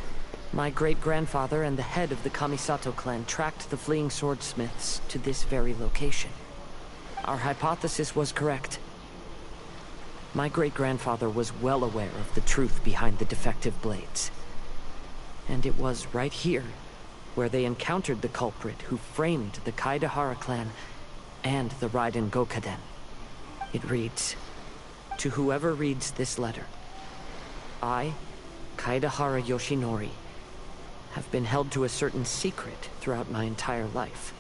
my great-grandfather and the head of the Kamisato clan tracked the fleeing swordsmiths to this very location. Our hypothesis was correct. My great-grandfather was well aware of the truth behind the defective blades. And it was right here where they encountered the culprit who framed the Kaedehara clan and the Raiden Gokaden. It reads, "To whoever reads this letter, I, Kaedehara Yoshinori, have been held to a certain secret throughout my entire life.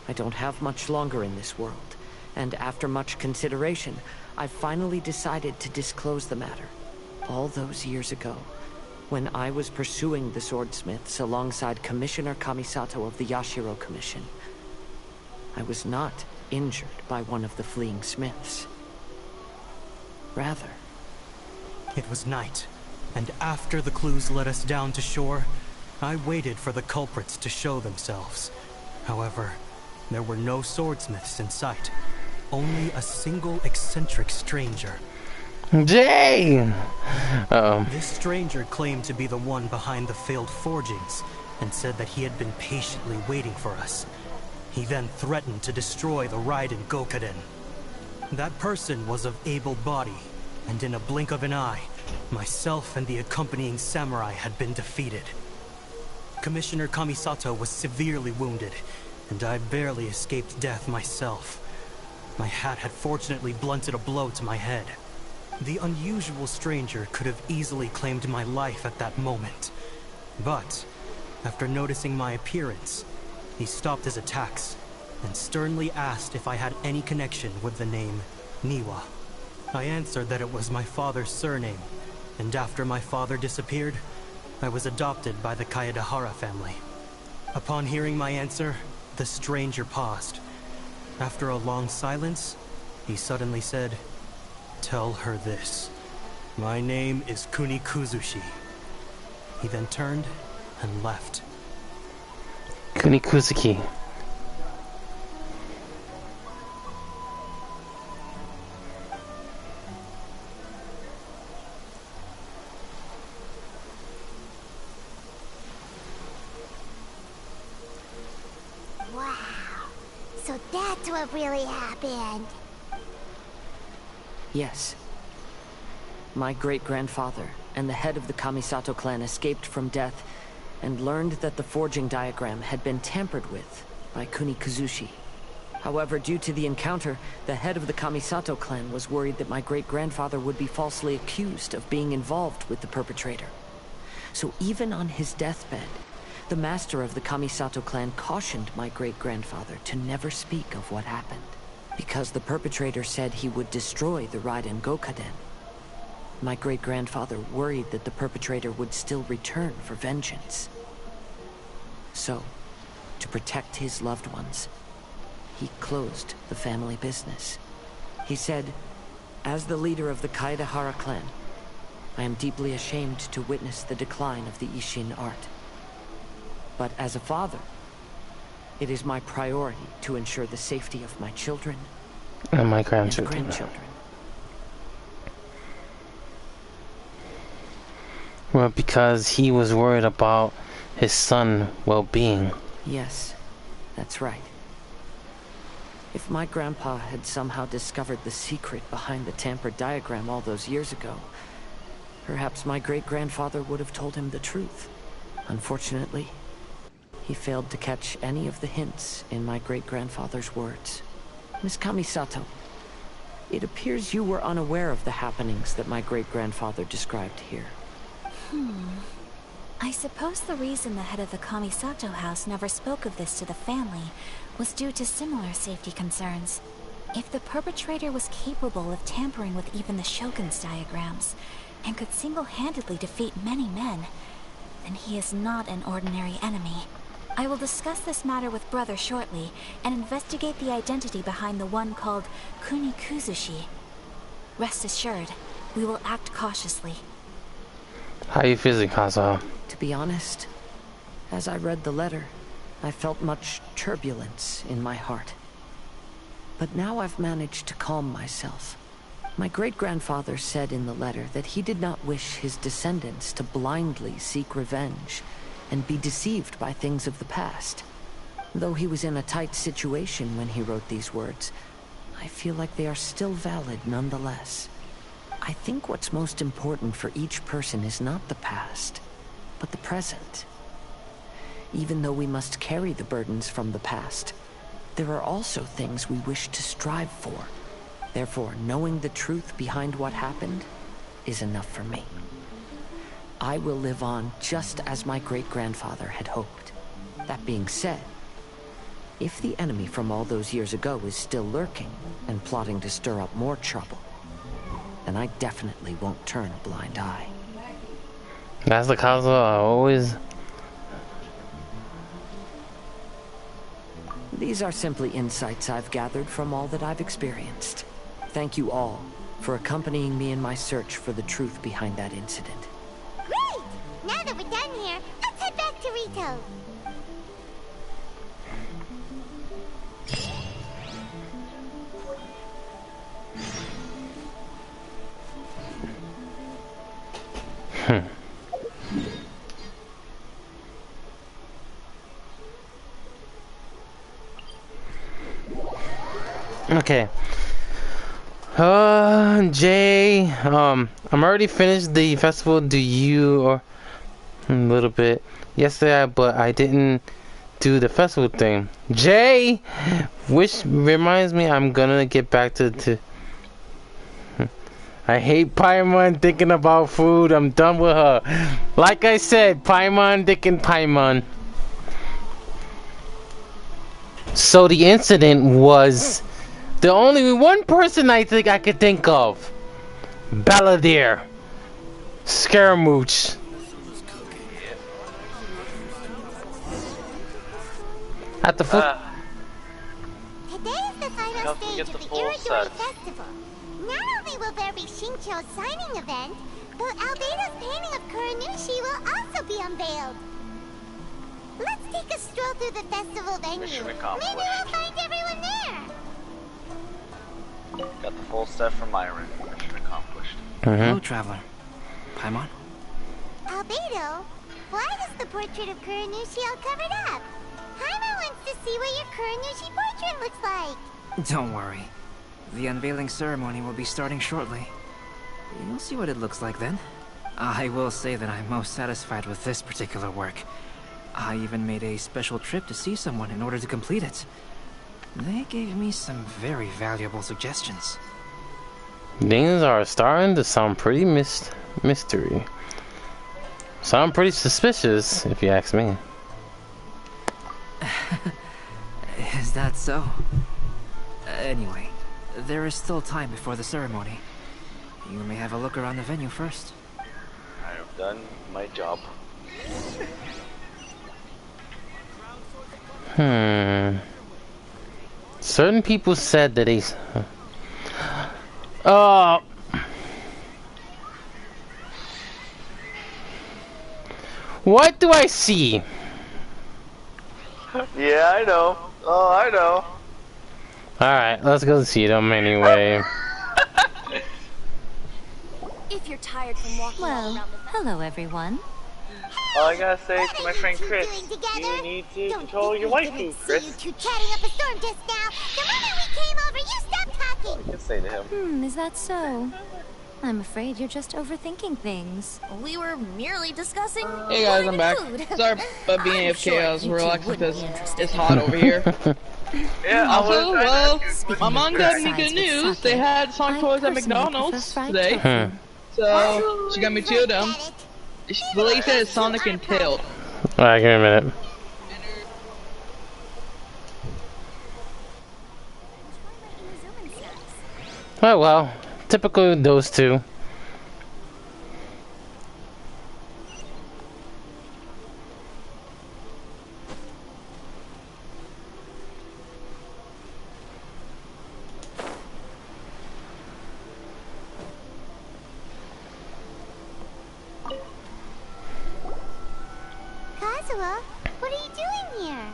I don't have much longer in this world, and after much consideration, I finally decided to disclose the matter. All those years ago, when I was pursuing the swordsmiths alongside Commissioner Kamisato of the Yashiro Commission, I was not injured by one of the fleeing smiths. Rather, it was night, and after the clues led us down to shore, I waited for the culprits to show themselves. However, there were no swordsmiths in sight, only a single eccentric stranger. Jay! This stranger claimed to be the one behind the failed forgings, and said that he had been patiently waiting for us. He then threatened to destroy the Raiden Gokaden. That person was of able body, and in a blink of an eye, myself and the accompanying samurai had been defeated. Commissioner Kamisato was severely wounded, and I barely escaped death myself. My hat had fortunately blunted a blow to my head. The unusual stranger could have easily claimed my life at that moment. But, after noticing my appearance, he stopped his attacks and sternly asked if I had any connection with the name Niwa. I answered that it was my father's surname, and after my father disappeared, I was adopted by the Kaedehara family. Upon hearing my answer, the stranger paused. After a long silence, he suddenly said, "Tell her this. My name is Kunikuzushi." He then turned and left. Kunikuzuki. Wow. So that's what really happened. yes. My great-grandfather and the head of the Kamisato clan escaped from death and learned that the forging diagram had been tampered with by Kunikuzushi. However, due to the encounter, the head of the Kamisato clan was worried that my great-grandfather would be falsely accused of being involved with the perpetrator. So even on his deathbed, the master of the Kamisato clan cautioned my great-grandfather to never speak of what happened, because the perpetrator said he would destroy the Raiden Gokaden. My great-grandfather worried that the perpetrator would still return for vengeance. So, to protect his loved ones, he closed the family business. He said, "As the leader of the Kaedehara clan, I am deeply ashamed to witness the decline of the Ishin art. But as a father, it is my priority to ensure the safety of my children and my and grandchildren. Well, because he was worried about his son's well-being. Yes, that's right. If my grandpa had somehow discovered the secret behind the tampered diagram all those years ago, perhaps my great-grandfather would have told him the truth. Unfortunately, he failed to catch any of the hints in my great-grandfather's words. Miss Kamisato, it appears you were unaware of the happenings that my great-grandfather described here. I suppose the reason the head of the Kamisato house never spoke of this to the family was due to similar safety concerns. If the perpetrator was capable of tampering with even the Shogun's diagrams, and could single-handedly defeat many men, then he is not an ordinary enemy. I will discuss this matter with Brother shortly, and investigate the identity behind the one called Kunikuzushi. Rest assured, we will act cautiously. How you feeling, Kazuha? To be honest, as I read the letter, I felt much turbulence in my heart. But now I've managed to calm myself. My great-grandfather said in the letter that he did not wish his descendants to blindly seek revenge and be deceived by things of the past. Though he was in a tight situation when he wrote these words, I feel like they are still valid nonetheless. I think what's most important for each person is not the past, but the present. Even though we must carry the burdens from the past, there are also things we wish to strive for. Therefore, knowing the truth behind what happened is enough for me. I will live on just as my great-grandfather had hoped. That being said, if the enemy from all those years ago is still lurking and plotting to stir up more trouble, then I definitely won't turn a blind eye. That's the Kazuha I always... These are simply insights I've gathered from all that I've experienced. Thank you all for accompanying me in my search for the truth behind that incident. Great! Now that we're done here, let's head back to Rito. Okay. Jay, I'm already finished the festival. Do you, or a little bit yesterday, but I didn't do the festival thing. Jay, which reminds me, I'm gonna get back to I hate Paimon thinking about food. I'm done with her. Like I said, Paimon thinking Paimon. So the incident was the only one person I think I could think of. Balladeer. Scaramouche. At the foot. Today is the final stage of the Iridori Festival. Not only will there be Shincho's signing event, but Albedo's painting of Kuranushi will also be unveiled. Let's take a stroll through the festival venue. Maybe we'll find everyone there. Got the full set from Myron. Mission accomplished. Hello, traveler. Paimon? Albedo, why is the portrait of Kuranushi all covered up? Paimon wants to see what your Kuranushi portrait looks like. Don't worry. The unveiling ceremony will be starting shortly. You'll see what it looks like then. I will say that I'm most satisfied with this particular work. I even made a special trip to see someone in order to complete it. They gave me some very valuable suggestions. Things are starting to sound pretty mystery. Sound pretty suspicious, if you ask me. Is that so? Anyway, there is still time before the ceremony. You may have a look around the venue first. I've done my job. Certain people said that they... What do I see? Yeah, I know. Oh, I know. Alright, let's go see them anyway. If you're tired from walking all around the... Hello, everyone. All I gotta say to my friend Chris, you need to control your waifu, Chris. You two chatting up a storm just now. The moment we came over, you stopped talking. I can say to him. Is that so? I'm afraid you're just overthinking things. We were merely discussing... Hey guys, I'm back. Sorry about being AFK, I was relaxing because it's hot over here. Yeah, also, well, my mom got me good news. They had Sonic toys at McDonald's today. So, she got me 2 of them. The lady said it's Sonic and Tails. Alright, give me a minute. Oh well, typical those two. What are you doing here?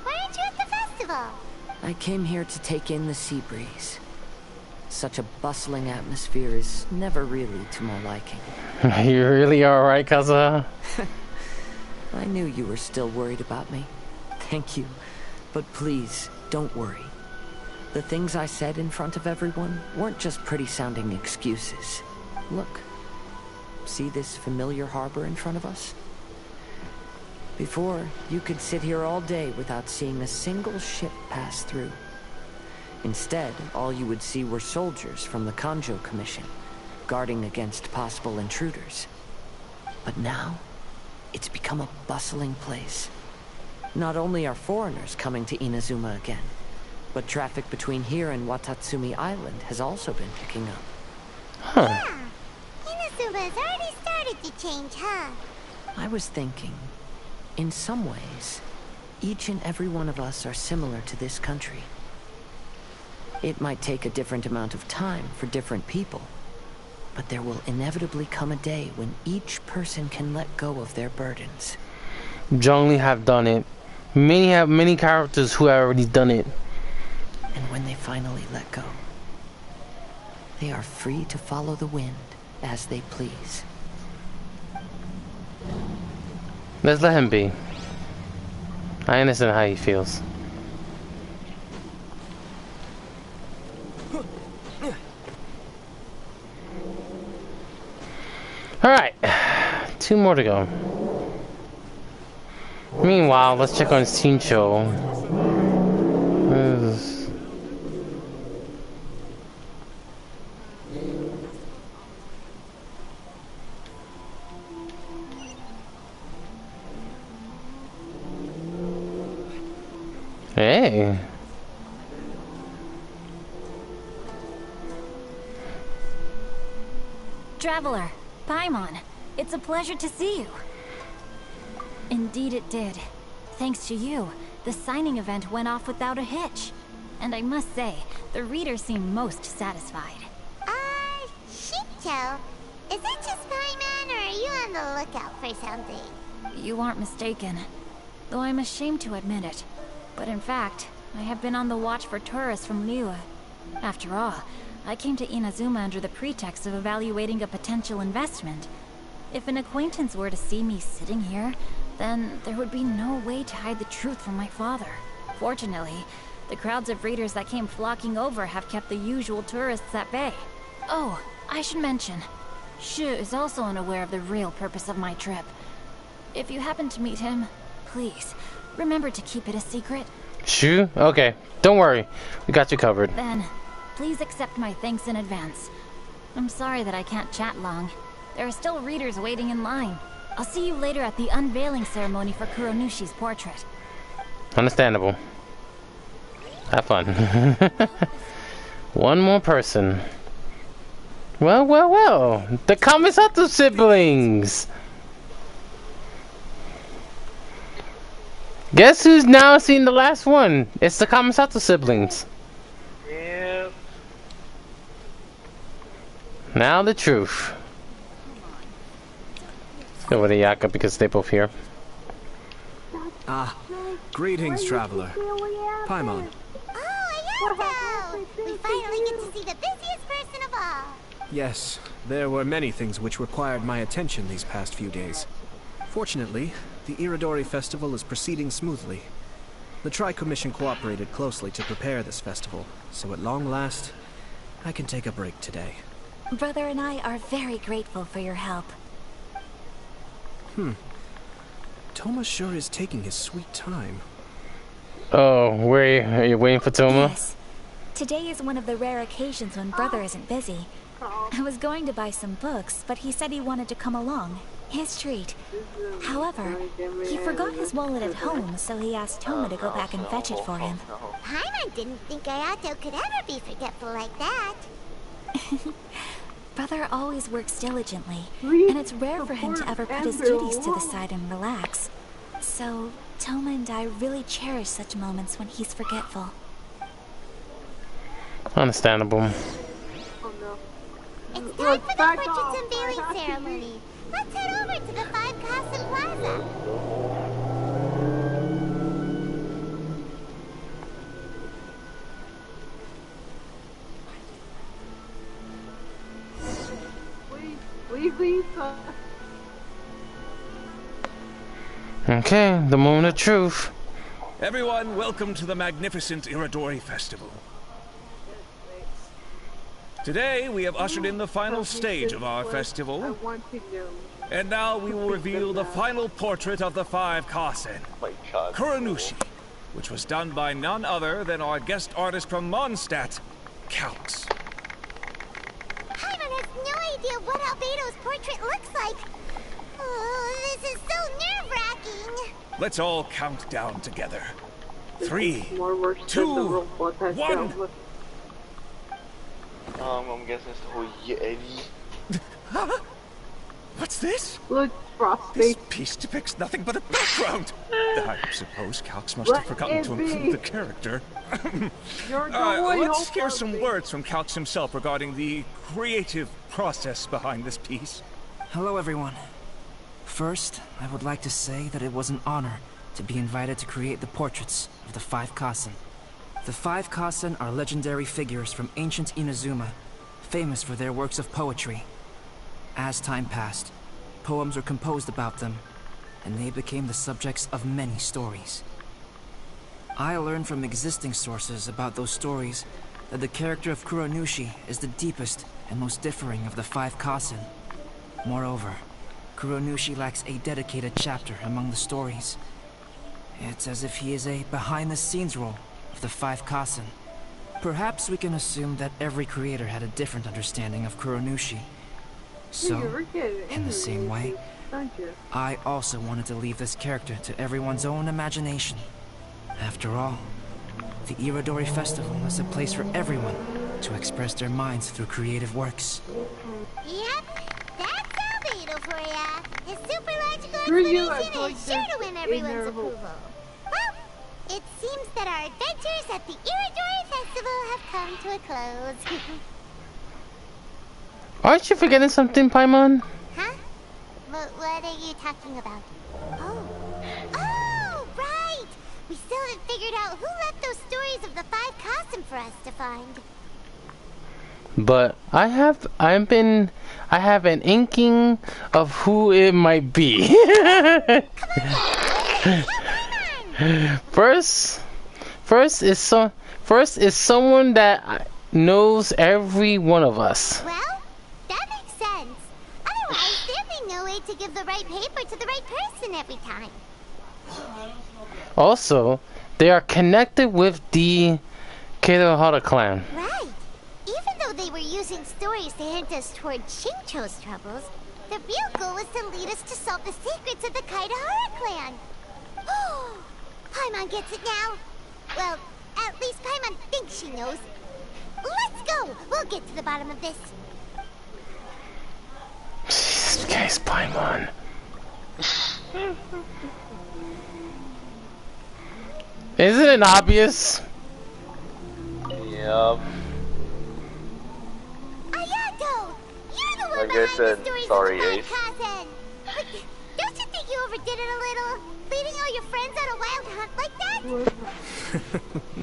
Why aren't you at the festival? I came here to take in the sea breeze. Such a bustling atmosphere is never really to my liking. You really are right, Kazuha? I knew you were still worried about me. Thank you. But please, don't worry. The things I said in front of everyone weren't just pretty-sounding excuses. Look. See this familiar harbor in front of us? Before, you could sit here all day without seeing a single ship pass through. Instead, all you would see were soldiers from the Kanjo Commission, guarding against possible intruders. But now, it's become a bustling place. Not only are foreigners coming to Inazuma again, but traffic between here and Watatsumi Island has also been picking up. Yeah, Inazuma has already started to change, huh? I was thinking, in some ways, each and every one of us are similar to this country. It might take a different amount of time for different people, but there will inevitably come a day when each person can let go of their burdens. Zhongli have done it. Many characters who have already done it. And when they finally let go, they are free to follow the wind as they please. Let's let him be. I understand how he feels. Alright, 2 more to go. Meanwhile, let's check on Shincho. Hey. Traveler, Paimon, it's a pleasure to see you. Indeed it did. Thanks to you, the signing event went off without a hitch. And I must say, the readers seem most satisfied. Shincho, is that just Paimon, or are you on the lookout for something? You aren't mistaken. Though I'm ashamed to admit it. But in fact, I have been on the watch for tourists from Liyue. After all, I came to Inazuma under the pretext of evaluating a potential investment. If an acquaintance were to see me sitting here, then there would be no way to hide the truth from my father. Fortunately, the crowds of readers that came flocking over have kept the usual tourists at bay. Oh, I should mention, Shu is also unaware of the real purpose of my trip. If you happen to meet him, please, remember to keep it a secret. Shu? Okay, don't worry. We got you covered. Then, please accept my thanks in advance. I'm sorry that I can't chat long. There are still readers waiting in line. I'll see you later at the unveiling ceremony for Kuronushi's portrait. Understandable. Have fun. One more person. Well, well, well. The Kamisato siblings. Guess who's now seen the last one? It's the Kamisato siblings. Yep. Now the truth. Let's go with the Yaka because they're both here. Ah, greetings, traveler. Paimon. Oh, Ayato! We finally get to see the busiest person of all. Yes, there were many things which required my attention these past few days. Fortunately, the Iridori Festival is proceeding smoothly. The Tri-Commission cooperated closely to prepare this festival, so at long last, I can take a break today. Brother and I are very grateful for your help. Toma sure is taking his sweet time. Oh, are you waiting for Toma? Yes. Today is one of the rare occasions when Brother isn't busy. I was going to buy some books, but he said he wanted to come along. His treat. However, he forgot his wallet at home, so he asked Toma to go back and fetch it for him. Paimon didn't think Ayato could ever be forgetful like that. Brother always works diligently, and it's rare for him to ever put his duties to the side and relax. So, Toma and I really cherish such moments when he's forgetful. Understandable. It's time for the portraits unveiling ceremony. Let's head over to the 5 Casa Plaza. Okay, the moment of truth. Everyone, welcome to the magnificent Iridori Festival. Today, we have ushered in the final stage of our festival. And now we will reveal the final portrait of the 5 Kasen, Kuranushi, which was done by none other than our guest artist from Mondstadt, Calx. Paimon has no idea what Albedo's portrait looks like. Oh, this is so nerve-wracking. Let's all count down together. 3, 2, 1. I'm guessing it's the whole Yeti. What's this? Look, Frosty. This piece depicts nothing but a background. I suppose Calx must have forgotten to include the character. Let's hear some words from Calx himself regarding the creative process behind this piece. Hello, everyone. First, I would like to say that it was an honor to be invited to create the portraits of the 5 Kasen. The 5 Kasen are legendary figures from ancient Inazuma, famous for their works of poetry. As time passed, poems were composed about them, and they became the subjects of many stories. I learned from existing sources about those stories that the character of Kuranushi is the deepest and most differing of the 5 Kasen. Moreover, Kuranushi lacks a dedicated chapter among the stories. It's as if he is a behind-the-scenes role of the 5 Kasen. Perhaps we can assume that every creator had a different understanding of Kuranushi. So, in the same way, I also wanted to leave this character to everyone's own imagination. After all, the Iridori Festival is a place for everyone to express their minds through creative works. Yep, that's Albedo for ya. His super logical explanation is sure to win everyone's approval. Well, it seems that our adventures at the Iridori Festival have come to a close. Aren't you forgetting something, Paimon? Huh? What are you talking about? Oh, right! We still haven't figured out who left those stories of the 5 Kasen for us to find. But I have an inking of who it might be. First is someone that knows every one of us. Well, that makes sense. Otherwise, there'd be no way to give the right paper to the right person every time. Also, they are connected with the Kadohara clan. Right. Even though they were using stories to hint us toward Shincho's troubles, the real goal was to lead us to solve the secrets of the Kaidahara clan. Oh, Paimon gets it now. Well, at least Paimon thinks she knows. Let's go! We'll get to the bottom of this. Nice, Paimon. Isn't it obvious? Yep. Ayato! You're the one Like I behind said, the stories sorry, of the Ace. cousin. But don't you think you overdid it a little? Leading all your friends on a wild hunt like that?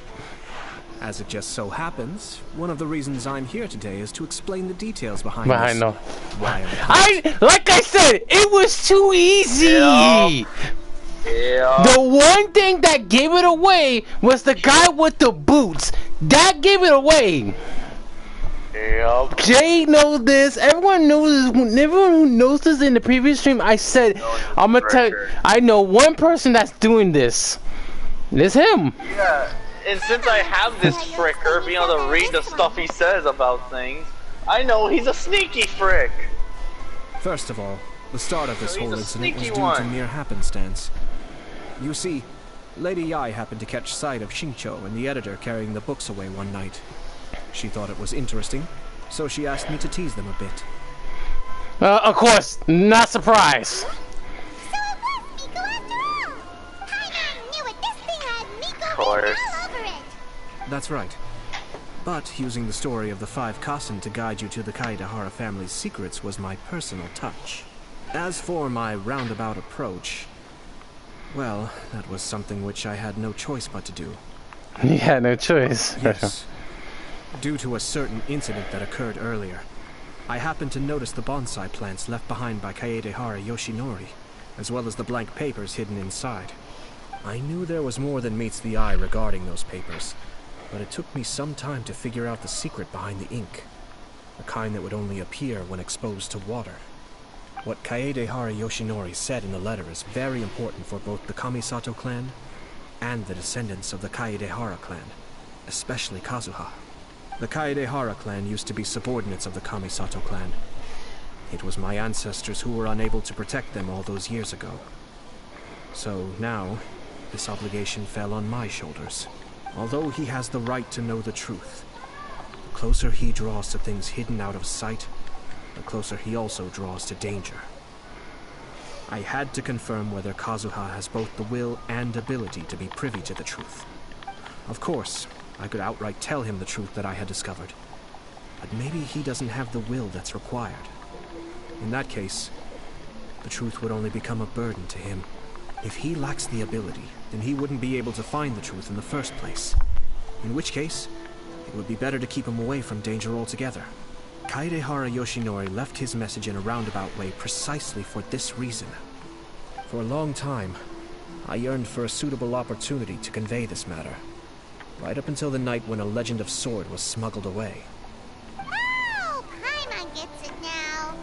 As it just so happens, one of the reasons I'm here today is to explain the details behind But I this. know. Like I said, it was too easy. Yeah. The one thing that gave it away was the guy with the boots. That gave it away. Yep. Jay knows this. Everyone knows this. Everyone who knows this in the previous stream, I said, I'm gonna tell you, I know one person that's doing this. It's him. Yeah. And since I have this fricker being able to read the stuff he says about things, I know he's a sneaky frick. First of all, the start of this He's whole a incident was sneaky due to one. mere happenstance. You see, Lady Yai happened to catch sight of Xingqiu and the editor carrying the books away one night. She thought it was interesting, so she asked me to tease them a bit. Of course, not surprised. Of course. That's right. But using the story of the 5 Kasen to guide you to the Kaedehara family's secrets was my personal touch. As for my roundabout approach, well, that was something which I had no choice but to do. You had no choice. Yes. Due to a certain incident that occurred earlier, I happened to notice the bonsai plants left behind by Kaedehara Yoshinori, as well as the blank papers hidden inside. I knew there was more than meets the eye regarding those papers, but it took me some time to figure out the secret behind the ink, the kind that would only appear when exposed to water. What Kaedehara Yoshinori said in the letter is very important for both the Kamisato clan and the descendants of the Kaedehara clan, especially Kazuha. The Kaedehara clan used to be subordinates of the Kamisato clan. It was my ancestors who were unable to protect them all those years ago. So now, this obligation fell on my shoulders. Although he has the right to know the truth, the closer he draws to things hidden out of sight, the closer he also draws to danger. I had to confirm whether Kazuha has both the will and ability to be privy to the truth. Of course, I could outright tell him the truth that I had discovered, but maybe he doesn't have the will that's required. In that case, the truth would only become a burden to him. If he lacks the ability, then he wouldn't be able to find the truth in the first place. In which case, it would be better to keep him away from danger altogether. Kaedehara Yoshinori left his message in a roundabout way precisely for this reason. For a long time, I yearned for a suitable opportunity to convey this matter, right up until the night when a legend of sword was smuggled away. Oh, Paimon gets it now.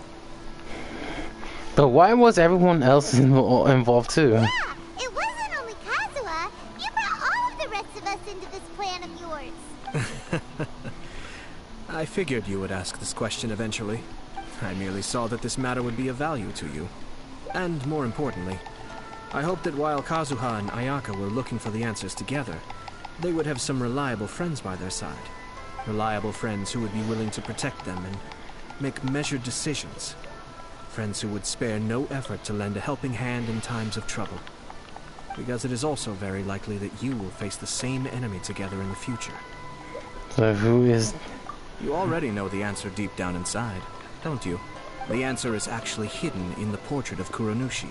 But why was everyone else involved too? Yeah, it wasn't only Kazuha. You brought all of the rest of us into this plan of yours. I figured you would ask this question eventually. I merely saw that this matter would be of value to you. And more importantly, I hoped that while Kazuha and Ayaka were looking for the answers together, they would have some reliable friends by their side. Reliable friends who would be willing to protect them and make measured decisions. Friends who would spare no effort to lend a helping hand in times of trouble. Because it is also very likely that you will face the same enemy together in the future. So who is... You already know the answer deep down inside, don't you? The answer is actually hidden in the portrait of Kuranushi.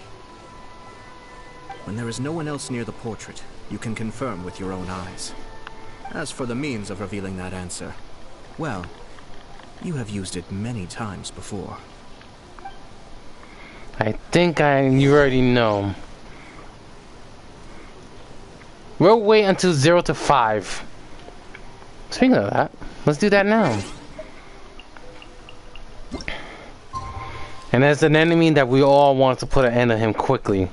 When there is no one else near the portrait, you can confirm with your own eyes. As for the means of revealing that answer, well, you have used it many times before. I think you already know. We'll wait until 0 to 5. Speaking of that, let's do that now. And as an enemy that we all want to put an end to him quickly.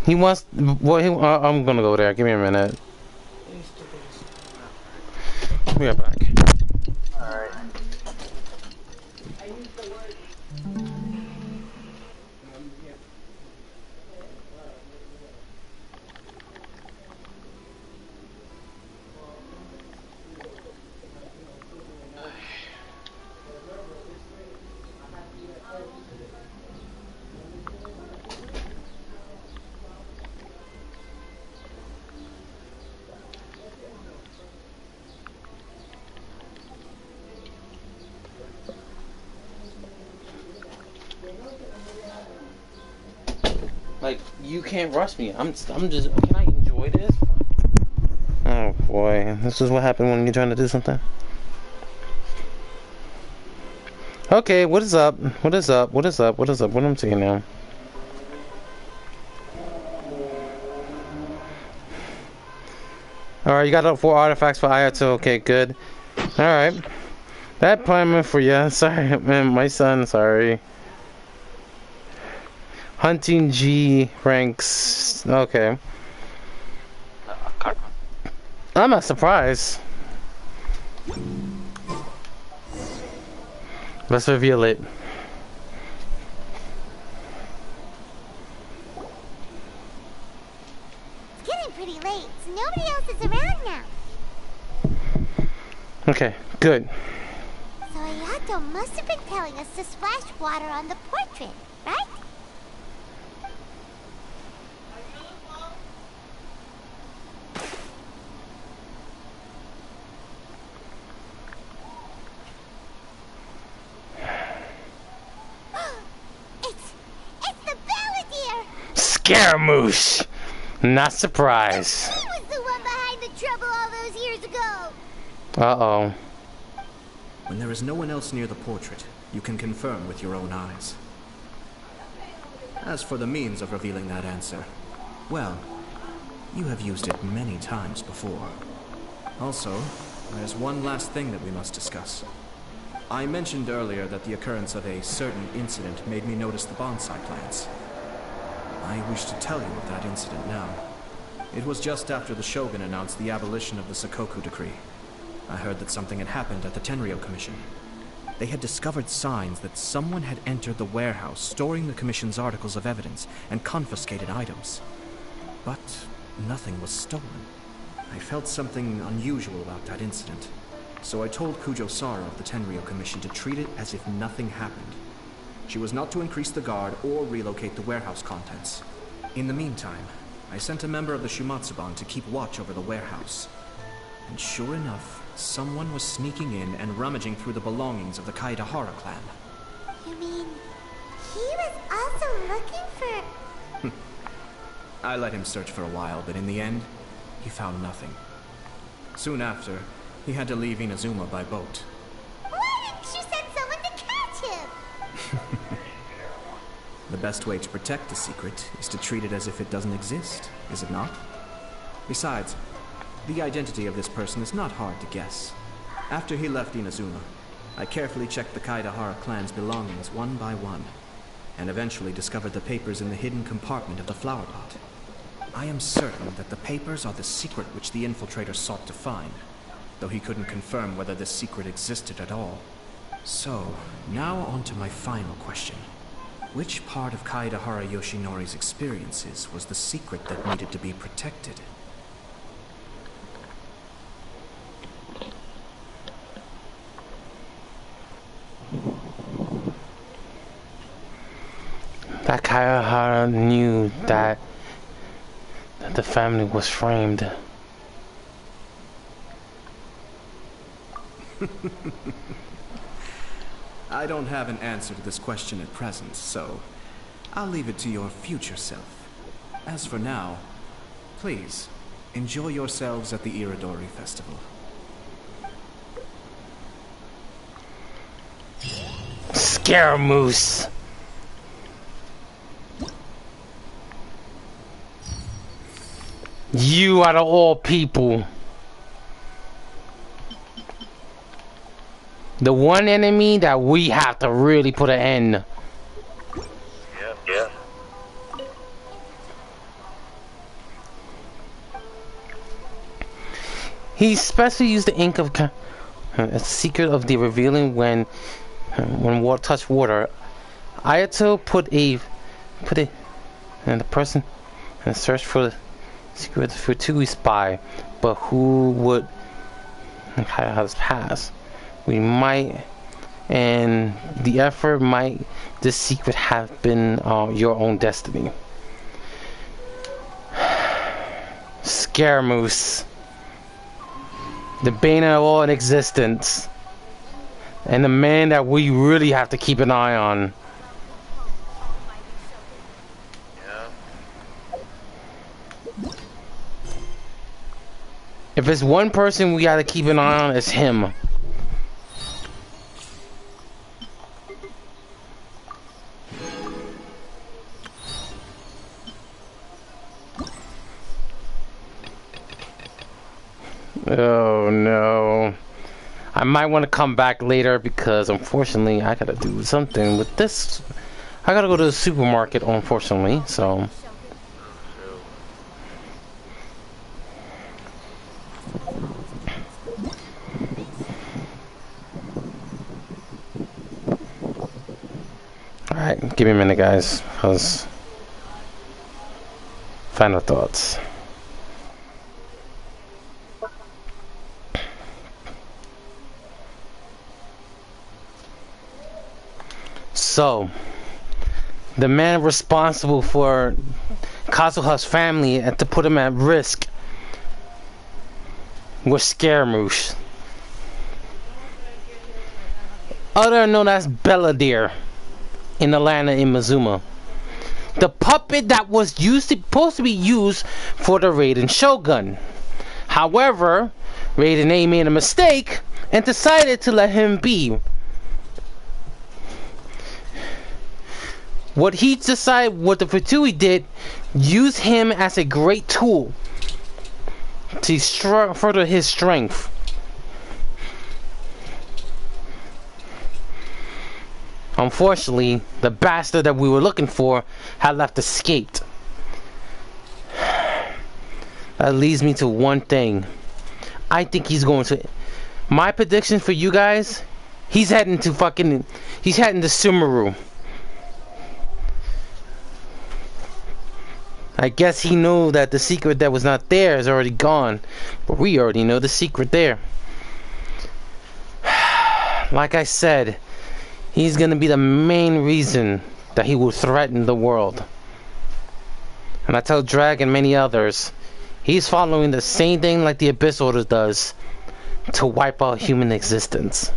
He wants... Well, I'm gonna go there. Give me a minute. Be right back. Alright. Like, you can't rush me. I'm just. Can I enjoy this? Oh boy, this is what happened when you're trying to do something. Okay, what is up? What is up? What is up? What is up? What am I saying now? Alright, you got up 4 artifacts for Ayato. Okay, good. Alright. That plan for you. Sorry, man, my son, sorry. Hunting G ranks. Okay. I'm not surprised. Let's reveal it. It's getting pretty late, so nobody else is around now. Okay, good. So Ayato must have been telling us to splash water on the portrait, right? Scaramouche! Not surprised. He was the one behind the trouble all those years ago. Uh-oh. When there is no one else near the portrait, you can confirm with your own eyes. As for the means of revealing that answer, well, you have used it many times before. Also, there's one last thing that we must discuss. I mentioned earlier that the occurrence of a certain incident made me notice the bonsai plants. I wish to tell you of that incident now. It was just after the Shogun announced the abolition of the Sakoku decree. I heard that something had happened at the Tenryou Commission. They had discovered signs that someone had entered the warehouse storing the Commission's articles of evidence and confiscated items. But nothing was stolen. I felt something unusual about that incident. So I told Kujo-Sara of the Tenryou Commission to treat it as if nothing happened. She was not to increase the guard or relocate the warehouse contents. In the meantime, I sent a member of the Shumatsuban to keep watch over the warehouse. And sure enough, someone was sneaking in and rummaging through the belongings of the Kaedahara clan. You mean, he was also looking for... I let him search for a while, but in the end, he found nothing. Soon after, he had to leave Inazuma by boat. Why didn't you send someone to catch him? The best way to protect the secret is to treat it as if it doesn't exist, is it not? Besides, the identity of this person is not hard to guess. After he left Inazuma, I carefully checked the Kaedahara clan's belongings one by one, and eventually discovered the papers in the hidden compartment of the flower pot. I am certain that the papers are the secret which the infiltrator sought to find, though he couldn't confirm whether this secret existed at all. So, now on to my final question. Which part of Kaedahara Yoshinori's experiences was the secret that needed to be protected? That Kaedahara knew that the family was framed. I don't have an answer to this question at present, so I'll leave it to your future self. As for now, please, enjoy yourselves at the Iridori Festival. Scaramouche! You out of all people. The one enemy that we have to really put an end. Yeah. He especially used the ink of a secret of the revealing when water touched water. Ayato put a and the person and searched for the secret for to spy, but who would has passed. We might, and the effort might, this secret have been your own destiny. Scaramouche. The bane of all in existence. And the man that we really have to keep an eye on. Yeah. If it's one person we gotta keep an eye on, it's him. Oh no. I might want to come back later because unfortunately I gotta do something with this. I gotta go to the supermarket, unfortunately, so. Alright, give me a minute, guys, because final thoughts. So, the man responsible for Kazuha's family and to put him at risk was Scaramouche. Other known as Belladere in the land of Imazuma. The puppet that was supposed to be used for the Raiden Shogun. However, Raiden A made a mistake and decided to let him be. What the Fatui did, use him as a great tool to further his strength. Unfortunately, the bastard that we were looking for had left escaped. That leads me to one thing. I think he's going to... My prediction for you guys, he's heading to Sumeru. I guess he knew that the secret that was not there is already gone. But we already know the secret there. Like I said, he's going to be the main reason that he will threaten the world. And I tell Drag and many others, he's following the same thing like the Abyss Order does to wipe out human existence.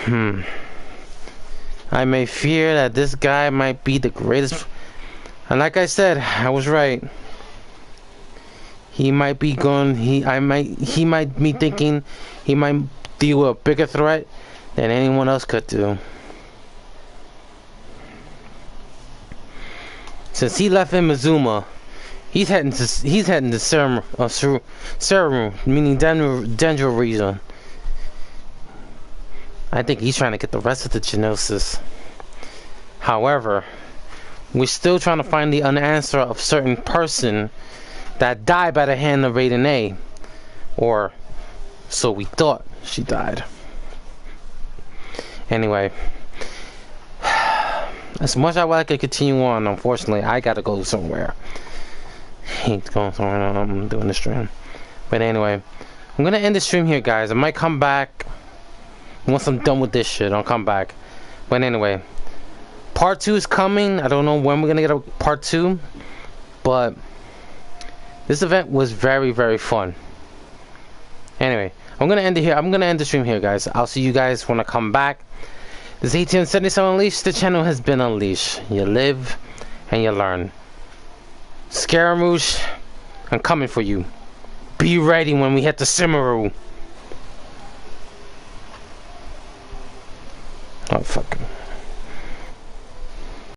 I may fear that this guy might be the greatest... And like I said, I was right. He might be going. He might be thinking he might deal with a bigger threat than anyone else could do. Since he left Imazuma, he's heading to Serum, meaning Danger region. I think he's trying to get the rest of the Genosis. However, we're still trying to find the unanswer of certain person that died by the hand of Raiden A. Or so we thought she died. Anyway, as much as I would like to continue on, unfortunately, I gotta go somewhere. He's going somewhere, I'm doing the stream. But anyway, I'm gonna end the stream here, guys. I might come back once I'm done with this shit. I'll come back. But anyway, Part 2 is coming. I don't know when we're gonna get a Part 2, but this event was very, very fun. Anyway, I'm gonna end it here. I'm gonna end the stream here, guys. I'll see you guys when I come back. This is ATM 77 Unleashed. The channel has been unleashed. You live and you learn. Scaramouche, I'm coming for you. Be ready when we hit the Sumeru. Oh, fuck.